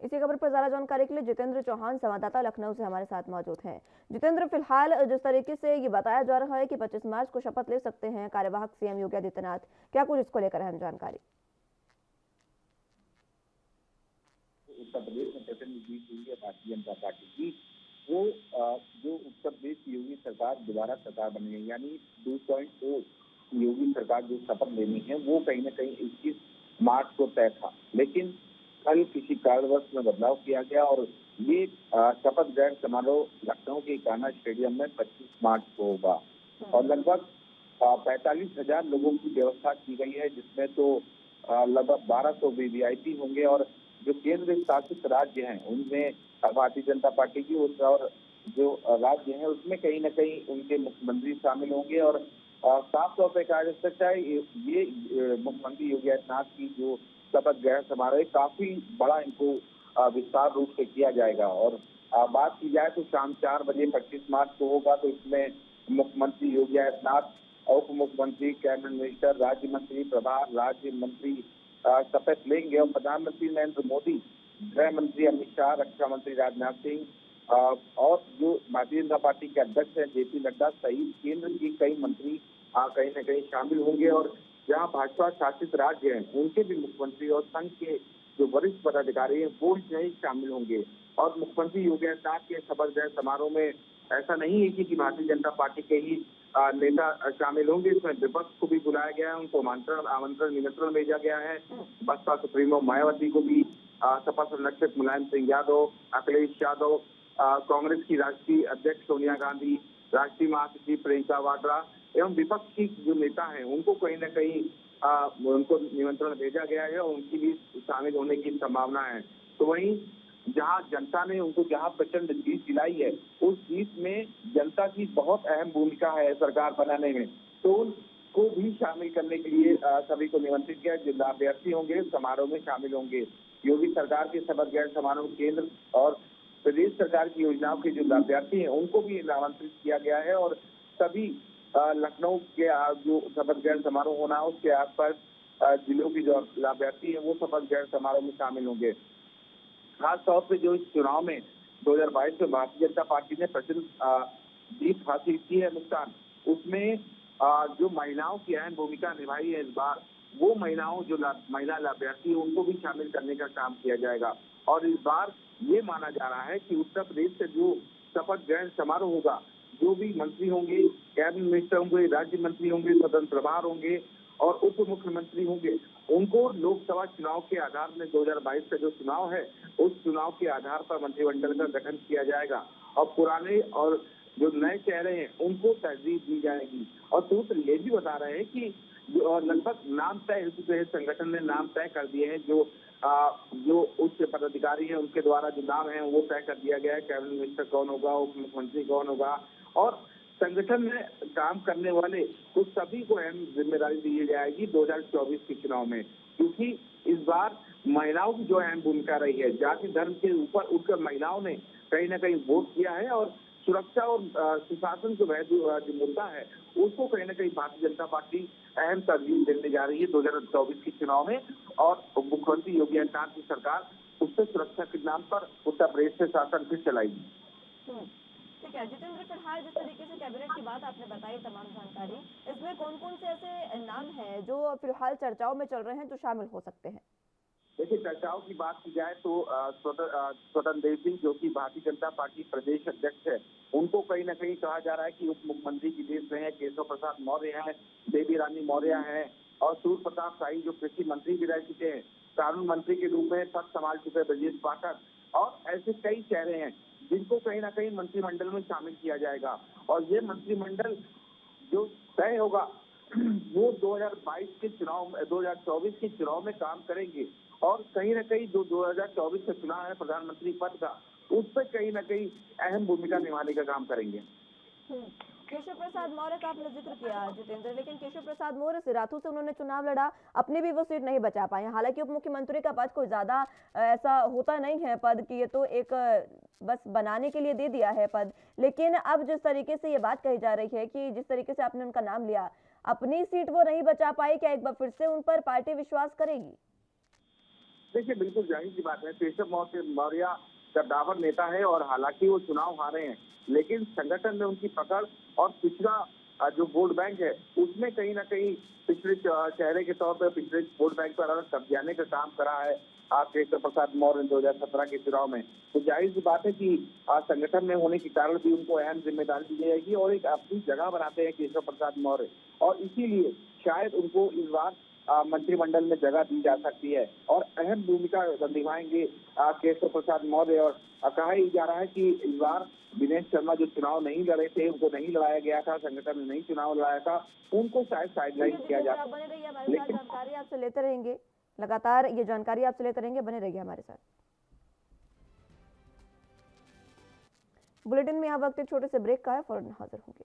इसी खबर पर ज्यादा जानकारी के लिए जितेंद्र चौहान संवाददाता लखनऊ से हमारे साथ मौजूद हैं। जितेंद्र, फिलहाल जिस तरीके से ये बताया जा रहा है कि 25 मार्च को शपथ ले सकते हैं कार्यवाहक सीएम योगी आदित्यनाथ, क्या कुछ इसको लेकर अहम जानकारी? उत्तर प्रदेश में प्रचंड जीत हुई है भारतीय जनता पार्टी की। वो जो उत्तर प्रदेश की योगी सरकार दोबारा सरकार बन गई, यानी 2.0 योगी सरकार जो शपथ लेनी है वो कहीं न कहीं 21 मार्च को तय था, लेकिन कल किसी कारणवश में बदलाव किया गया और ये शपथ ग्रहण समारोह लखनऊ के कान्हा स्टेडियम में 25 मार्च को होगा और लगभग 45,000 लोगों की व्यवस्था की गई है, जिसमें तो लगभग 1200 वीवीआईपी होंगे और जो केंद्र शासित राज्य हैं उनमें भारतीय जनता पार्टी की और जो राज्य है उसमें कहीं न कहीं उनके मुख्यमंत्री शामिल होंगे और साफ तौर पर कहा जा सकता है ये मुख्यमंत्री योगी आदित्यनाथ की जो शपथ ग्रहण समारोह काफी बड़ा इनको विस्तार रूप से किया जाएगा और बात की जाए तो शाम 4 बजे 25 मार्च को होगा, तो इसमें मुख्यमंत्री योगी आदित्यनाथ, उप मुख्यमंत्री, कैबिनेट मिनिस्टर, राज्य मंत्री, प्रभार राज्य मंत्री शपथ लेंगे और प्रधानमंत्री नरेंद्र मोदी, गृह मंत्री अमित शाह, रक्षा मंत्री राजनाथ सिंह और जो भारतीय जनता पार्टी के अध्यक्ष हैं जेपी नड्डा सहित केंद्र के कई मंत्री कहीं न कहीं शामिल होंगे और जहां भाजपा शासित राज्य हैं उनके भी मुख्यमंत्री और संघ के जो वरिष्ठ पदाधिकारी हैं वो इसमें शामिल होंगे। और मुख्यमंत्री योगी आदित्यनाथ के शपथ ग्रहण समारोह में ऐसा नहीं है कि भारतीय जनता पार्टी के ही नेता शामिल होंगे, इसमें विपक्ष को भी बुलाया गया है, उनको आमंत्रण निमंत्रण भेजा गया है। बसपा सुप्रीमो मायावती को भी सपा संरक्षक मुलायम सिंह यादव, अखिलेश यादव, कांग्रेस की राष्ट्रीय अध्यक्ष सोनिया गांधी, राष्ट्रीय महासचिव प्रियंका वाड्रा एवं विपक्ष की जो नेता हैं उनको कहीं न कहीं उनको निमंत्रण भेजा गया है और उनकी भी शामिल होने की संभावना है। तो वहीं जहां जनता ने उनको जहां प्रचंड जीत दिलाई है उस जीत में जनता की बहुत अहम भूमिका है सरकार बनाने में, तो उनको भी शामिल करने के लिए सभी को निमंत्रित किया। जो अभ्यर्थी होंगे समारोह में शामिल होंगे। योगी सरकार के शपथ ग्रहण समारोह केंद्र और प्रदेश सरकार की योजनाओं के जो लाभार्थी हैं उनको भी आमंत्रित किया गया है और सभी लखनऊ के जो शपथ ग्रहण समारोह होना है उसके आसपास जिलों की जो लाभार्थी है वो शपथ ग्रहण समारोह में शामिल होंगे। खास तौर पे जो इस चुनाव में 2022 में भारतीय जनता पार्टी ने प्रचंड जीत हासिल की है नुकसान, उसमें जो महिलाओं की अहम भूमिका निभाई है इस बार, वो महिलाओं जो महिला लाभार्थी है उनको भी शामिल करने का काम किया जाएगा। और इस बार ये माना जा रहा है कि उत्तर प्रदेश से जो शपथ ग्रहण समारोह होगा, जो भी मंत्री होंगे, कैबिनेट मिनिस्टर होंगे, राज्य मंत्री होंगे, स्वतंत्र प्रभार होंगे और उप मुख्यमंत्री होंगे, उनको लोकसभा चुनाव के आधार में 2022 का जो चुनाव है उस चुनाव के आधार पर मंत्रिमंडल का गठन किया जाएगा और पुराने और जो नए चेहरे हैं उनको तरजीह दी जाएगी। और सूत्र ये भी बता रहे हैं कि लगभग नाम तय हो चुके हैं, संगठन ने नाम तय कर दिए हैं, जो उच्च पदाधिकारी हैं उनके द्वारा जो नाम है वो तय कर दिया गया है, कैबिनेट मिनिस्टर कौन होगा, उप मुख्यमंत्री कौन होगा और संगठन में काम करने वाले उस सभी को अहम जिम्मेदारी दी जाएगी 2024 के चुनाव में, क्योंकि इस बार महिलाओं की जो अहम भूमिका रही है, जाति धर्म के ऊपर उठकर महिलाओं ने कहीं न कहीं वोट किया है और सुरक्षा और सुशासन जो मुद्दा है उसको कहीं न कहीं भारतीय जनता पार्टी अहम तरजीह देने जा रही है 2024 के चुनाव में और मुख्यमंत्री योगी आदित्यनाथ की सरकार उससे सुरक्षा के नाम पर उत्तर प्रदेश से शासन फिर चलाएगी। ठीक है जितेंद्र, फिलहाल जिस तरीके से कैबिनेट की बात आपने बताई तमाम जानकारी, इसमें कौन कौन से ऐसे नाम हैं जो फिलहाल चर्चाओं में चल रहे हैं जो शामिल हो सकते हैं? देखिए, चर्चाओं की बात की जाए तो स्वतंत्र देव सिंह जो कि भारतीय जनता पार्टी प्रदेश अध्यक्ष है, उनको कहीं न कहीं कहा जा रहा है कि उप मुख्यमंत्री की लिस्ट में है। केशव प्रसाद मौर्य है, देवी रानी मौर्य है और सूर्य प्रताप शाही जो कृषि मंत्री भी रह चुके हैं, कानून मंत्री के रूप में पद संभाल चुके ब्रजेश पाठक और ऐसे कई चेहरे हैं जिनको कहीं न कहीं मंत्रिमंडल में शामिल किया जाएगा और ये मंत्रिमंडल जो तय होगा वो 2022 के चुनाव 2024 के चुनाव में काम करेंगे और कहीं न कहीं जो 2024 का चुनाव है प्रधानमंत्री पद का, उस पर कहीं न कहीं अहम भूमिका निभाने का काम करेंगे। केशव प्रसाद मौर्य का आपने जिक्र किया जितेंद्र, लेकिन केशव प्रसाद मौर्य सिराथू से उन्होंने चुनाव लड़ा, अपनी भी वो सीट नहीं बचा पाए। हालांकि उप मुख्यमंत्री का पद कोई ज्यादा ऐसा होता नहीं है पद की, ये तो एक बस बनाने के लिए दे दिया है पद, लेकिन अब जिस तरीके से ये बात कही जा रही है कि जिस तरीके से आपने उनका नाम लिया, अपनी सीट वो नहीं बचा पाए, क्या एक बार फिर से उन पर पार्टी विश्वास करेगी? देखिए बिल्कुल जाहिर सी बात है, केशव मौर्य कद्दावर नेता है और हालांकि वो चुनाव हारे हैं, लेकिन संगठन में उनकी पकड़ और पिछड़ा जो वोट बैंक है उसमें कहीं ना कहीं पिछले चेहरे के तौर पर पिछले वोट बैंक पर अलग कब्जाने का काम करा है केशव प्रसाद मौर्य ने 2017 के चुनाव में। तो जाहिर सी बात है कि संगठन में होने के कारण भी उनको अहम जिम्मेदारी दी जाएगी और एक अपनी जगह बनाते हैं केशव प्रसाद मौर्य, और इसीलिए शायद उनको इस बार मंत्रिमंडल में जगह दी जा सकती है और अहम भूमिका निभाएंगे केशव प्रसाद मौर्य। और कहा ही जा रहा है कि इस बार दिनेश शर्मा जो चुनाव नहीं लड़े थे, उनको नहीं लड़ाया गया था, संगठन ने नहीं चुनाव लड़ाया था, उनको शायद साइडलाइन किया जा सकता बने रहिए हमारे साथ, जानकारी आपसे लेते रहेंगे, लगातार ये जानकारी आपसे लेते रहेंगे, बने रहिए हमारे साथ। बुलेटिन में यहाँ वक्त एक छोटे से ब्रेक का है, फौरन हाजिर होंगे।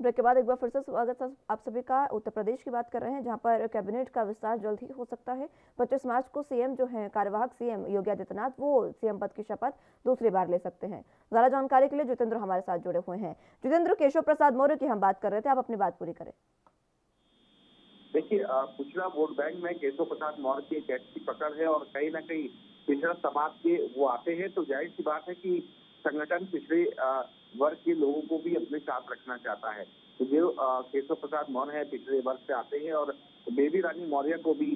ब्रेक के बाद एक बार फिर से स्वागत है आप सभी का। उत्तर प्रदेश की बात कर रहे हैं, जहां पर कैबिनेट का विस्तार जल्द ही हो सकता है। 25 मार्च को सीएम जो है कार्यवाहक सीएम योगी आदित्यनाथ, वो सीएम पद की शपथ दूसरी बार ले सकते हैं। ज्यादा जानकारी के लिए जितेंद्र हमारे साथ जुड़े हुए हैं। जितेंद्र, केशव प्रसाद मौर्य की हम बात कर रहे थे, आप अपनी बात पूरी करें। देखिए पिछड़ा वोट बैंक में केशव प्रसाद मौर्य की एक ऐसी पकड़ है और कहीं ना कहीं पिछड़ा समाज के वो आते हैं, तो जाहिर सी बात है कि संगठन पिछड़े वर्ग के लोगों को भी अपने साथ रखना चाहता है। तो जो केशव प्रसाद मौर्य है पिछड़े वर्ग से आते हैं और बेबी रानी मौर्य को भी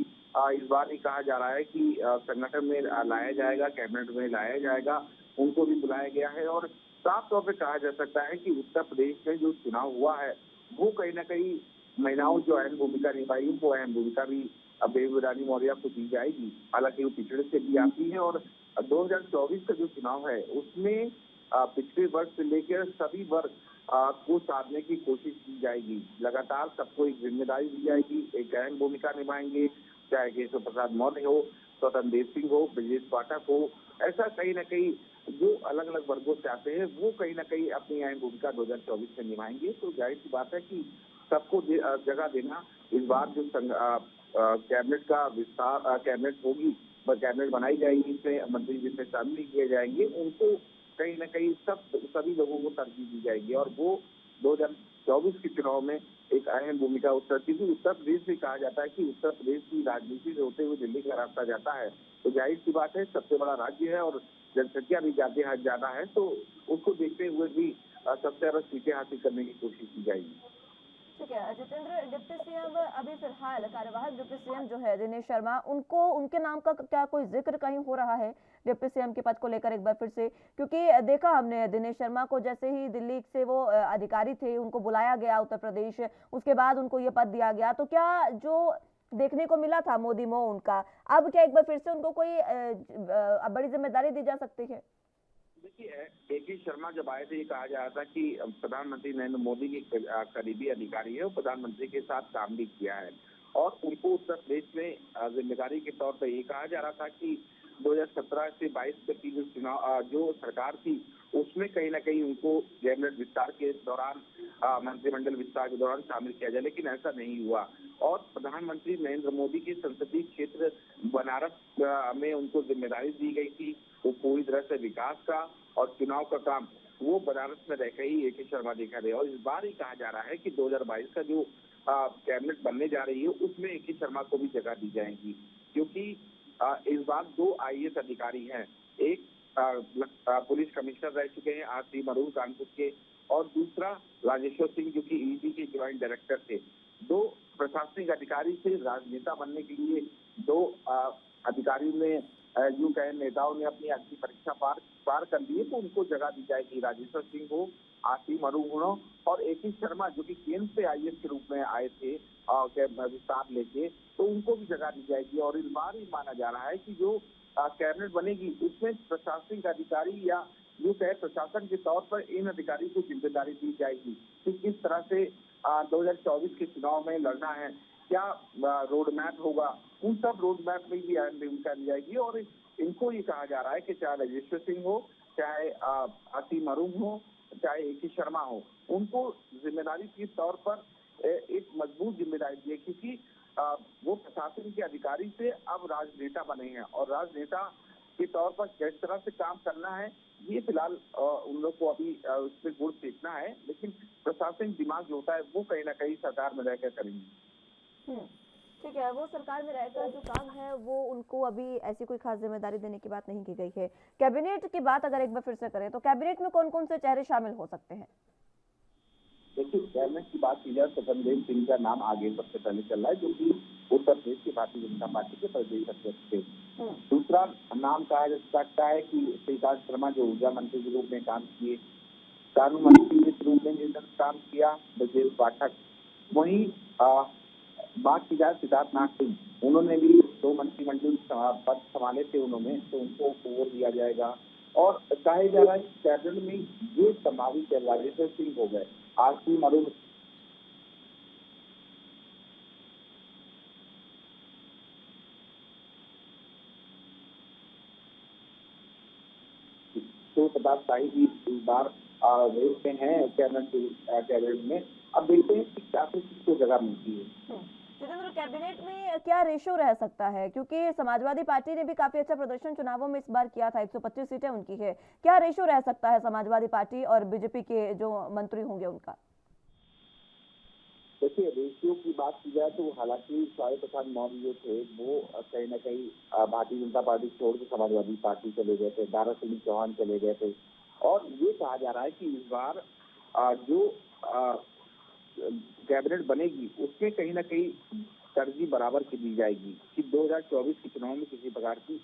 इस बार ही कहा जा रहा है कि संगठन में लाया जाएगा, कैबिनेट में लाया जाएगा, उनको भी बुलाया गया है। और साफ तौर पर कहा जा सकता है कि उत्तर प्रदेश में जो चुनाव हुआ है वो कहीं ना कहीं महिलाओं जो अहम भूमिका निभाई, वो अहम भूमिका भी बेबी रानी मौर्य को दी जाएगी। हालांकि वो पिछड़े से भी आती है और 2024 का जो चुनाव है उसमें पिछड़े वर्ग से लेकर सभी वर्ग को साधने की कोशिश की जाएगी। लगातार सबको एक जिम्मेदारी दी जाएगी, एक अहम भूमिका निभाएंगे, चाहे केशव प्रसाद मौर्य हो, स्वतंत्र देव सिंह हो, ब्रजेश पाठक हो। ऐसा कहीं ना कहीं जो अलग अलग वर्गों से आते हैं वो कहीं ना कहीं अपनी अहम भूमिका 2024 में निभाएंगे। तो जाहिर सी बात है कि सबको जगह देना इस बार जो कैबिनेट का विस्तार कैबिनेट होगी, कैबिनेट बनाई जाएगी, इसमें मंत्री जिसमें शामिल किए जाएंगे उनको कहीं ना कहीं सभी लोगों को तरजीह दी जाएगी और वो 2024 के चुनाव में एक अहम भूमिका उत्तर प्रदेश में कहा जाता है कि उत्तर प्रदेश की राजनीति से होते हुए दिल्ली का रास्ता जाता है। तो जाहिर सी बात है सबसे बड़ा राज्य है और जनसंख्या भी ज्यादा है, तो उसको देखते हुए भी सबसे ज्यादा सीटें हासिल करने की कोशिश की जाएगी। ठीक है जितेंद्र, डिप्टी सीएम अभी फिलहाल कार्यवाहक डिप्टी सीएम जो है दिनेश शर्मा, उनके नाम का क्या कोई जिक्र कहीं हो रहा है डिप्टी सीएम के पद को लेकर एक बार फिर से? क्योंकि देखा हमने दिनेश शर्मा को, जैसे ही दिल्ली से वो अधिकारी थे उनको बुलाया गया उत्तर प्रदेश, उसके बाद उनको ये पद दिया गया, तो क्या जो देखने को मिला था मोदी मोह उनका, अब क्या एक बार फिर से उनको कोई बड़ी जिम्मेदारी दी जा सकती है? देखिए AK शर्मा जब आए थे ये कहा जा रहा था कि प्रधानमंत्री नरेंद्र मोदी के करीबी अधिकारी है, वो प्रधानमंत्री के साथ काम भी किया है और उनको उत्तर प्रदेश में जिम्मेदारी के तौर पर ये कहा जा रहा था कि 2017 से 22 तक की जो चुनाव जो सरकार थी उसमें कहीं ना कहीं उनको कैबिनेट विस्तार के दौरान मंत्रिमंडल विस्तार के दौरान शामिल किया जाए, लेकिन ऐसा नहीं हुआ। और प्रधानमंत्री नरेंद्र मोदी के संसदीय क्षेत्र बनारस में उनको जिम्मेदारी दी गई थी, वो पूरी तरह से विकास का और चुनाव का काम वो बनारस में रहकर ही AK शर्मा देखा रहे। और इस बार ही कहा जा रहा है कि 2022 का जो कैबिनेट बनने जा रही है उसमें AK शर्मा को भी जगह दी जाएगी, क्योंकि इस बार 2 IAS अधिकारी हैं, एक पुलिस कमिश्नर रह चुके हैं RC मरूर कानपुर के, और दूसरा राजेश्वर सिंह जो कि ED के ज्वाइंट डायरेक्टर थे। 2 प्रशासनिक अधिकारी से राजनेता बनने के लिए 2 अधिकारियों ने यूं कहे नेताओं ने अपनी अग्नि परीक्षा पार कर ली है, तो उनको जगह दी जाएगी। राजेश्वर सिंह हो, RC मरूर हो और AK शर्मा जो कि केंद्र से IAS के रूप में आए थे विस्तार लेके, तो उनको भी जगह दी जाएगी। और इस बार ही माना जा रहा है कि जो कैबिनेट बनेगी उसमें प्रशासनिक अधिकारी या जो कहे प्रशासन के तौर पर इन अधिकारी को जिम्मेदारी दी जाएगी कि किस तरह से 2024 के चुनाव में लड़ना है, क्या रोड मैप होगा, उन सब रोड मैप में भी अहम भूमिका दी जाएगी। और इनको ये कहा जा रहा है कि चाहे राजेश्वर सिंह हो, चाहे RC मरूर हो, चाहे AK शर्मा हो, उनको जिम्मेदारी के तौर पर एक मजबूत भरपूर जिम्मेदारी दी है, क्योंकि वो प्रशासन के अधिकारी से अब राजनेता बने हैं और राजनेता के तौर पर किस तरह से काम करना है ये फिलहाल उन लोग को अभी उस पर गुड़ सीखना है, लेकिन प्रशासनिक दिमाग जो होता है वो कहीं ना कहीं सरकार में रहकर करेंगे। ठीक है, वो सरकार में रहकर जो काम है वो उनको अभी ऐसी कोई खास जिम्मेदारी देने की बात नहीं की गई है। कैबिनेट की बात अगर एक बार फिर से करें तो कैबिनेट में कौन कौन से चेहरे शामिल हो सकते हैं? देखिए, कैबिनेट की बात की जाए तो स्वतंत्र सिंह का नाम आगे सबसे पहले चल रहा है, जो कि उत्तर प्रदेश की भारतीय जनता पार्टी के प्रदेश अध्यक्ष थे। दूसरा नाम कहा जा सकता है कि श्रीकांत शर्मा, जो ऊर्जा मंत्री के रूप में काम किए, कानून मंत्री के रूप में जिन्होंने काम किया ब्रजेश पाठक। वहीं बात की जाए सिद्धार्थनाथ सिंह, उन्होंने भी 2 मंत्रिमंडल पद संभाले थे उन्होंने, तो उनको वोट दिया जाएगा। और कहा जा रहा है कि कैबिनेट में ये संभावित है राजेश्वर सिंह हो गए, आरसी मरूल, तो प्रताप शाही भी इस बार रेस में है कैबिनेट में। अब देखते हैं कि क्या किसको जगह मिलती है। जितेंद्र, कैबिनेट में क्या रेशो रह सकता है, क्योंकि समाजवादी पार्टी ने भी काफी अच्छा प्रदर्शन चुनावों में इस बार किया था, 125 सीटें उनकी है। क्या रेशो रह सकता है समाजवादी पार्टी और बीजेपी के जो मंत्री होंगे उनका? देखिए, रेशियो की बात की जाए तो हालांकि स्वामी प्रसाद मौर्य जो थे वो कहीं ना कहीं भारतीय जनता पार्टी छोड़ के समाजवादी पार्टी चले गए थे, दारा सिंह चौहान चले गए थे। और ये कहा जा रहा है कि इस बार जो कैबिनेट बनेगी उसमें कहीं ना कहीं तरजीह बराबर की दी जाएगी कि 2024 के चुनाव में किसी प्रकार की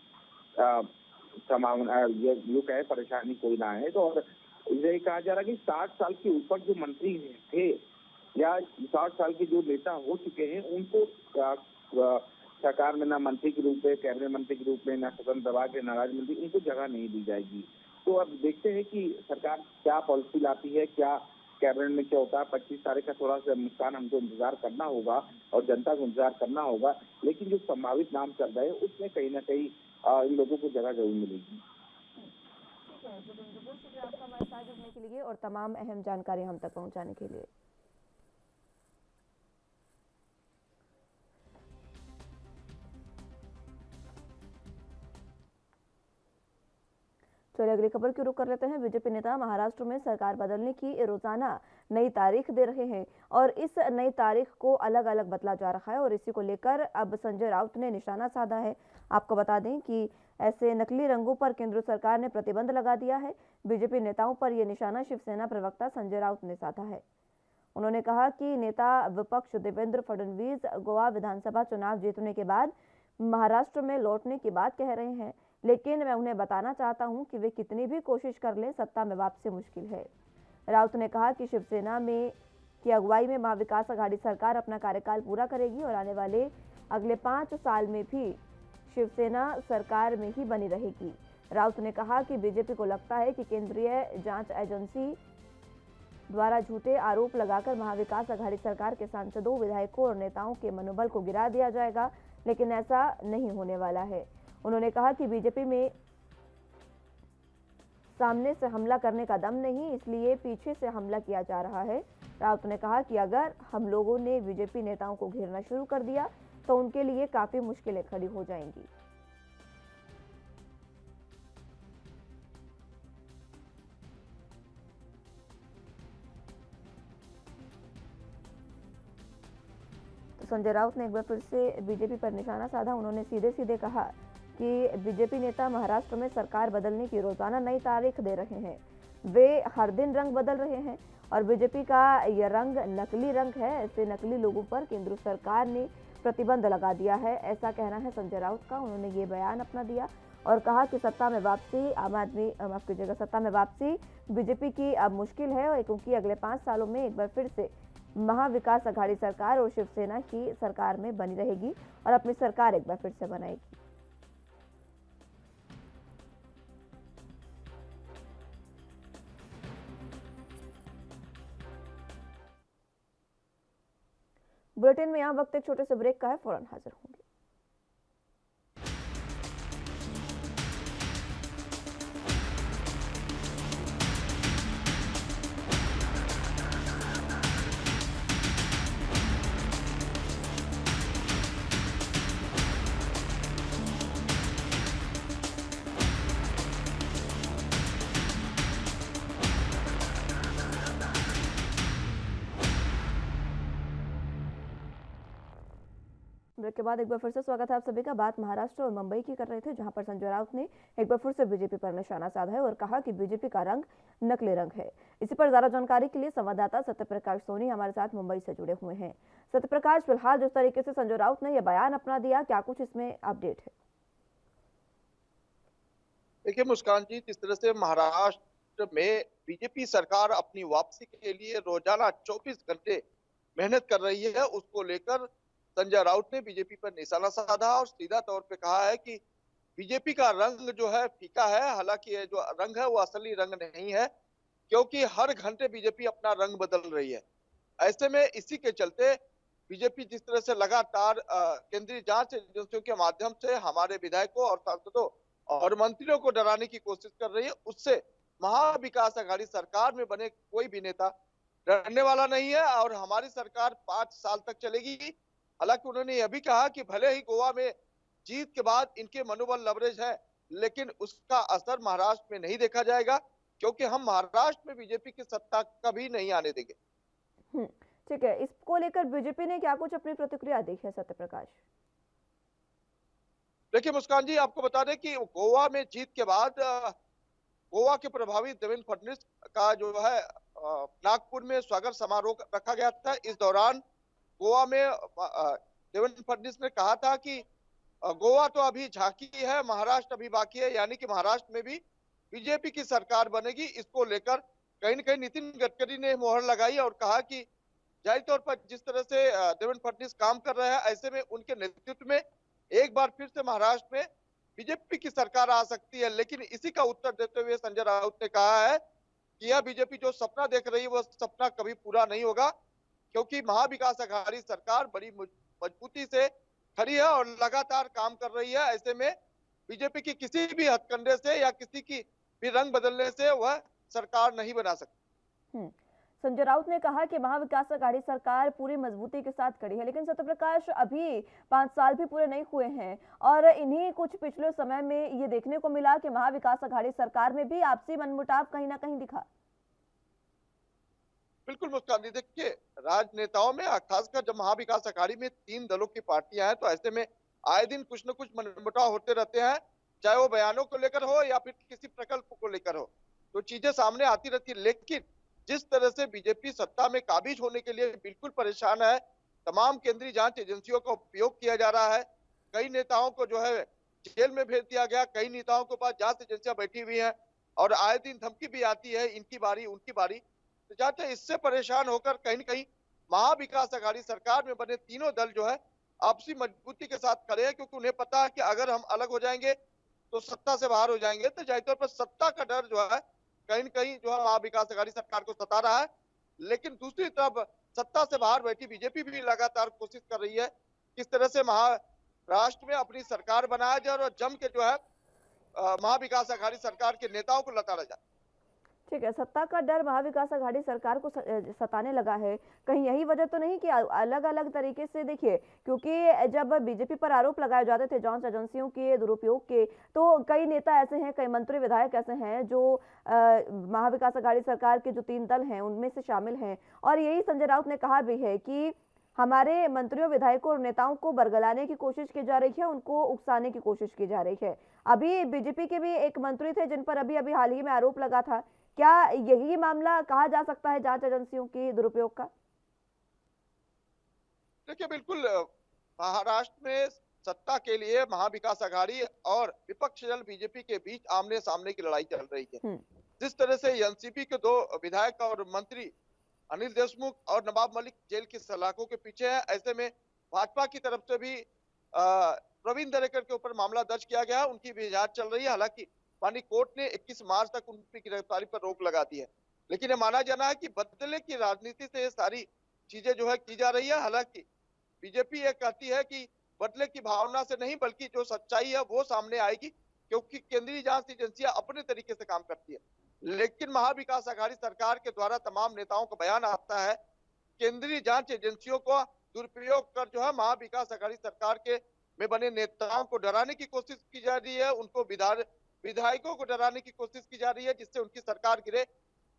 संभावना ये कहे परेशानी कोई ना है। तो और ये कहा जा रहा है कि 60 साल के ऊपर जो मंत्री थे या 60 साल के जो नेता हो चुके हैं उनको सरकार में ना मंत्री के रूप में, कैबिनेट मंत्री के रूप में, ना स्वतंत्र विभाग के नाराज मंत्री, उनको जगह नहीं दी जाएगी। तो अब देखते हैं कि सरकार क्या पॉलिसी लाती है, क्या कैबिनेट में क्या होता है। 25 तारीख का थोड़ा सा मुस्कान हमको इंतजार करना होगा और जनता को इंतजार करना होगा, लेकिन जो संभावित नाम चल रहे हैं उसमें कहीं ना कहीं इन लोगों को जगह जरूर मिलेगी। बहुत शुक्रिया आपका हमारे साथ जुड़ने के लिए और तमाम अहम जानकारी हम तक पहुंचाने के लिए। चलिए अगली खबर की रुख कर लेते हैं। बीजेपी नेता महाराष्ट्र में सरकार बदलने की रोजाना नई तारीख दे रहे हैं और इस नई तारीख को अलग अलग बदला जा रहा है और इसी को लेकर अब संजय राउत ने निशाना साधा है। आपको बता दें कि ऐसे नकली रंगों पर केंद्र सरकार ने प्रतिबंध लगा दिया है। बीजेपी नेताओं पर यह निशाना शिवसेना प्रवक्ता संजय राउत ने साधा है। उन्होंने कहा कि नेता विपक्ष देवेंद्र फडणवीस गोवा विधानसभा चुनाव जीतने के बाद महाराष्ट्र में लौटने की बात कह रहे हैं, लेकिन मैं उन्हें बताना चाहता हूं कि वे कितनी भी कोशिश कर लें, सत्ता में वापसी मुश्किल है। राउत ने कहा कि शिवसेना में की अगुवाई में महाविकास अघाड़ी सरकार अपना कार्यकाल पूरा करेगी और आने वाले अगले 5 साल में भी शिवसेना सरकार में ही बनी रहेगी। राउत ने कहा कि बीजेपी को लगता है कि केंद्रीय जांच एजेंसी द्वारा झूठे आरोप लगाकर महाविकास अघाड़ी सरकार के सांसदों, विधायकों और नेताओं के मनोबल को गिरा दिया जाएगा, लेकिन ऐसा नहीं होने वाला है। उन्होंने कहा कि बीजेपी में सामने से हमला करने का दम नहीं, इसलिए पीछे से हमला किया जा रहा है। राउत ने कहा कि अगर हम लोगों ने बीजेपी नेताओं को घेरना शुरू कर दिया तो उनके लिए काफी मुश्किलें खड़ी हो जाएंगी। तो संजय राउत ने एक बार फिर से बीजेपी पर निशाना साधा। उन्होंने सीधे सीधे कहा कि बीजेपी नेता महाराष्ट्र में सरकार बदलने की रोजाना नई तारीख दे रहे हैं। वे हर दिन रंग बदल रहे हैं और बीजेपी का यह रंग नकली रंग है। ऐसे नकली लोगों पर केंद्र सरकार ने प्रतिबंध लगा दिया है, ऐसा कहना है संजय राउत का। उन्होंने ये बयान अपना दिया और कहा कि सत्ता में वापसी सत्ता में वापसी बीजेपी की अब मुश्किल है, क्योंकि अगले 5 सालों में एक बार फिर से महाविकास अघाड़ी सरकार और शिवसेना की सरकार में बनी रहेगी और अपनी सरकार एक बार फिर से बनाएगी। बुलेटिन में यहाँ वक्त एक छोटे से ब्रेक का है, फौरन हाजिर होंगे। ब्रेक के बाद एक बार फिर से स्वागत है आप सभी का। बात महाराष्ट्र और मुंबई की कर रहे थे, जहां पर संजय राउत ने एक बार फिर से बीजेपी पर निशाना साधा है और कहा कि बीजेपी का रंग नकली रंग है। इसी पर ज्यादा जानकारी के लिए संवाददाता सत्यप्रकाश सोनी हमारे साथ मुंबई से जुड़े हुए हैं। सत्यप्रकाश, फिलहाल जिस तरीके से संजय राउत ने यह बयान अपना दिया, क्या कुछ इसमें अपडेट है? देखिए मुस्कान जी, जिस तरह से महाराष्ट्र में बीजेपी सरकार अपनी वापसी के लिए रोजाना 24 घंटे मेहनत कर रही है, उसको लेकर संजय राउत ने बीजेपी पर निशाना साधा और सीधा तौर पे कहा है कि बीजेपी का रंग जो है फीका है। हालांकि ये जो रंग है वो असली रंग नहीं है, क्योंकि हर घंटे बीजेपी अपना रंग बदल रही है। ऐसे में इसी के चलते बीजेपी जिस तरह से लगातार केंद्रीय जांच एजेंसियों के माध्यम से हमारे विधायकों और सांसदों और मंत्रियों को डराने की कोशिश कर रही है, उससे महाविकास अघाड़ी सरकार में बने कोई भी नेता डरने वाला नहीं है और हमारी सरकार 5 साल तक चलेगी। हालांकि उन्होंने यह भी कहा कि भले ही गोवा में जीत के बाद इनके मनोबल लवरेज है, लेकिन उसका असर महाराष्ट्र में नहीं देखा जाएगा, क्योंकि हम महाराष्ट्र में बीजेपी की सत्ता कभी नहीं आने देंगे। ठीक है, इसको लेकर बीजेपी ने क्या कुछ अपनी प्रतिक्रिया दी है सत्यप्रकाश? देखिए मुस्कान जी, आपको बता दें कि गोवा में जीत के बाद गोवा के प्रभावी देवेंद्र फडणवीस का जो है नागपुर में स्वागत समारोह रखा गया था। इस दौरान गोवा में देवेंद्र फडणवीस ने कहा था कि गोवा तो अभी झांकी है, महाराष्ट्र अभी बाकी है, यानी कि महाराष्ट्र में भी बीजेपी की सरकार बनेगी। इसको लेकर कहीं न कहीं नितिन गडकरी ने मोहर लगाई और कहा कि जाहिर तौर पर जिस तरह से देवेंद्र फडणवीस काम कर रहे हैं, ऐसे में उनके नेतृत्व में एक बार फिर से महाराष्ट्र में बीजेपी की सरकार आ सकती है। लेकिन इसी का उत्तर देते हुए संजय राउत ने कहा है कि यह बीजेपी जो सपना देख रही है वह सपना कभी पूरा नहीं होगा, क्योंकि महाविकास अघाड़ी सरकार बड़ी मजबूती से खड़ी है और लगातार काम कर रही है। ऐसे में बीजेपी की किसी भी हथकंडे से या किसी की भी रंग बदलने से वह सरकार नहीं बना सकती। संजय राउत ने कहा कि महाविकास अघाड़ी सरकार पूरी मजबूती के साथ खड़ी है, लेकिन सत्यप्रकाश, अभी 5 साल भी पूरे नहीं हुए हैं और इन्हीं कुछ पिछले समय में ये देखने को मिला कि महाविकास अघाड़ी सरकार में भी आपसी मनमुटाव कहीं ना कहीं दिखा। बिल्कुल मुस्कान जी, देखिए राजनेताओं में खासकर जब महाविकास अघाड़ी में 3 दलों की पार्टियां हैं, तो ऐसे में आए दिन कुछ न कुछ मनमुटाव होते रहते हैं, चाहे वो बयानों को लेकर हो या फिर किसी प्रकल्प को लेकर हो, तो चीजें सामने आती रहती है। लेकिन जिस तरह से बीजेपी सत्ता में काबिज होने के लिए बिल्कुल परेशान है, तमाम केंद्रीय जांच एजेंसियों का उपयोग किया जा रहा है, कई नेताओं को जो है जेल में भेज दिया गया, कई नेताओं के पास जांच एजेंसियां बैठी हुई हैं और आए दिन धमकी भी आती है, इनकी बारी उनकी बारी। तो जाते इससे परेशान होकर कहीं न कहीं महाविकास अघाड़ी सरकार में बने तीनों दल जो है आपसी मजबूती के साथ खड़े हैं, क्योंकि उन्हें पता है कि अगर हम अलग हो जाएंगे तो सत्ता से बाहर हो जाएंगे। तो जाहिर तौर पर सत्ता का डर जो है कहीं न कहीं जो है महाविकास अघाड़ी सरकार को सता रहा है। लेकिन दूसरी तरफ सत्ता से बाहर बैठी बीजेपी भी लगातार कोशिश कर रही है किस तरह से महाराष्ट्र में अपनी सरकार बनाया जाए और जम के जो है महाविकास अघाड़ी सरकार के नेताओं को लताड़ा जाए। ठीक है, सत्ता का डर महाविकास अघाड़ी सरकार को सताने लगा है, कहीं यही वजह तो नहीं कि अलग अलग तरीके से देखिए, क्योंकि जब बीजेपी पर आरोप लगाए जाते थे जांच एजेंसियों के दुरुपयोग के, तो कई नेता ऐसे हैं, कई मंत्री विधायक ऐसे हैं जो महाविकास अघाड़ी सरकार के जो 3 दल हैं उनमें से शामिल हैं। और यही संजय राउत ने कहा भी है कि हमारे मंत्रियों, विधायकों और नेताओं को बरगलाने की कोशिश की जा रही है, उनको उकसाने की कोशिश की जा रही है। अभी बीजेपी के भी एक मंत्री थे जिन पर अभी हाल ही में आरोप लगा था, क्या यही मामला कहा जा सकता है जांच एजेंसियों के दुरुपयोग का? देखिए बिल्कुल, महाराष्ट्र में सत्ता के लिए महाविकास अघाड़ी और विपक्ष दल बीजेपी के बीच आमने सामने की लड़ाई चल रही है। जिस तरह से एनसीपी के 2 विधायक और मंत्री अनिल देशमुख और नवाब मलिक जेल की सलाखों के पीछे है, ऐसे में भाजपा की तरफ से भी प्रवीण दरेकर के ऊपर मामला दर्ज किया गया, उनकी भी जांच चल रही है। हालांकि माननीय कोर्ट ने 21 मार्च तक उनकी गिरफ्तारी पर रोक लगा दी है, लेकिन ये माना जाना है कि बदले की राजनीति से ये सारी चीजें जो है की जा रही है। हालांकि बीजेपी ये कहती है कि बदले की भावना से नहीं, बल्कि जो सच्चाई है वो सामने आएगी, क्योंकि केंद्रीय जांच एजेंसियां अपने तरीके से काम करती है। लेकिन महाविकास अघाड़ी सरकार के द्वारा तमाम नेताओं का बयान आता है, केंद्रीय जांच एजेंसियों को दुरुपयोग कर जो है महाविकास अघाड़ी सरकार के में बने नेताओं को डराने की कोशिश की जा रही है, उनको विधायकों को डराने की कोशिश की जा रही है, जिससे उनकी सरकार गिरे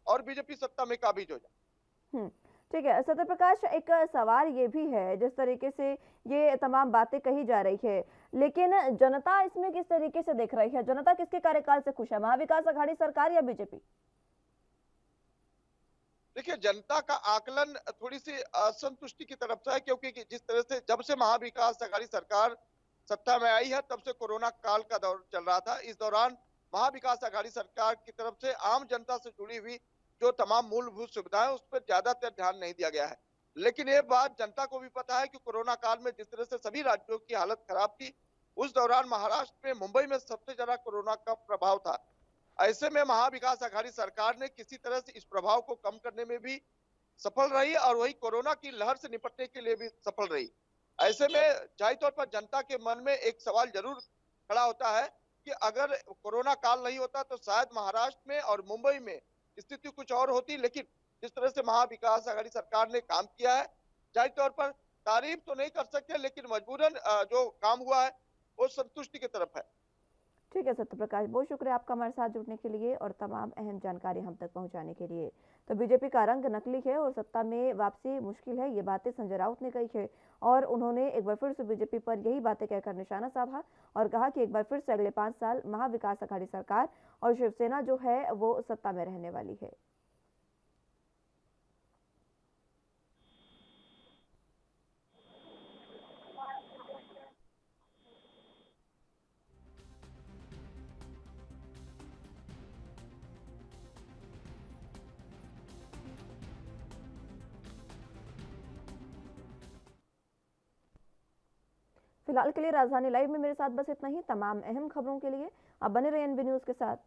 और बीजेपी सत्ता में काबिज हो जाए। ठीक है सत्य प्रकाश, एक सवाल ये भी है, जिस तरीके से ये तमाम बातें कही जा रही है, लेकिन जनता इसमें किस तरीके से देख रही है? जनता किसके कार्यकाल से खुश है, महाविकास आघाड़ी सरकार या बीजेपी? देखिए, जनता का आकलन थोड़ी सी असंतुष्टि की तरफ से है, क्योंकि जिस तरह से जब से महाविकास आघाड़ी सरकार सत्ता में आई है तब से कोरोना काल का दौर चल रहा था। इस दौरान महाविकास आघाड़ी सरकार की तरफ से आम जनता से जुड़ी हुई जो तमाम मूलभूत सुविधाएं उस पर ज्यादातर ध्यान नहीं दिया गया है। लेकिन ये बात जनता को भी पता है कि कोरोना काल में जिस तरह से सभी राज्यों की हालत खराब थी, उस दौरान महाराष्ट्र में, मुंबई में सबसे ज्यादा कोरोना का प्रभाव था। ऐसे में महाविकास आघाड़ी सरकार ने किसी तरह से इस प्रभाव को कम करने में भी सफल रही और वही कोरोना की लहर से निपटने के लिए भी सफल रही। ऐसे में जाहिर तौर पर जनता के मन में एक सवाल जरूर खड़ा होता है कि अगर कोरोना काल नहीं होता तो शायद महाराष्ट्र में और मुंबई में स्थिति कुछ और होती। लेकिन जिस तरह से महाविकास आघाड़ी सरकार ने काम किया है, जाहिर तौर पर तारीफ तो नहीं कर सकते, लेकिन मजबूरन जो काम हुआ है वो संतुष्टि की तरफ है। ठीक है सत्य प्रकाश, बहुत शुक्रिया आपका हमारे साथ जुड़ने के लिए और तमाम अहम जानकारी हम तक पहुंचाने के लिए। तो बीजेपी का रंग नकली है और सत्ता में वापसी मुश्किल है, ये बातें संजय राउत ने कही है और उन्होंने एक बार फिर से बीजेपी पर यही बातें कहकर निशाना साधा और कहा कि एक बार फिर से अगले 5 साल महाविकास आघाड़ी सरकार और शिवसेना जो है वो सत्ता में रहने वाली है। फिलहाल के लिए राजधानी लाइव में मेरे साथ बस इतना ही। तमाम अहम खबरों के लिए आप बने रहिए एनबी न्यूज के साथ।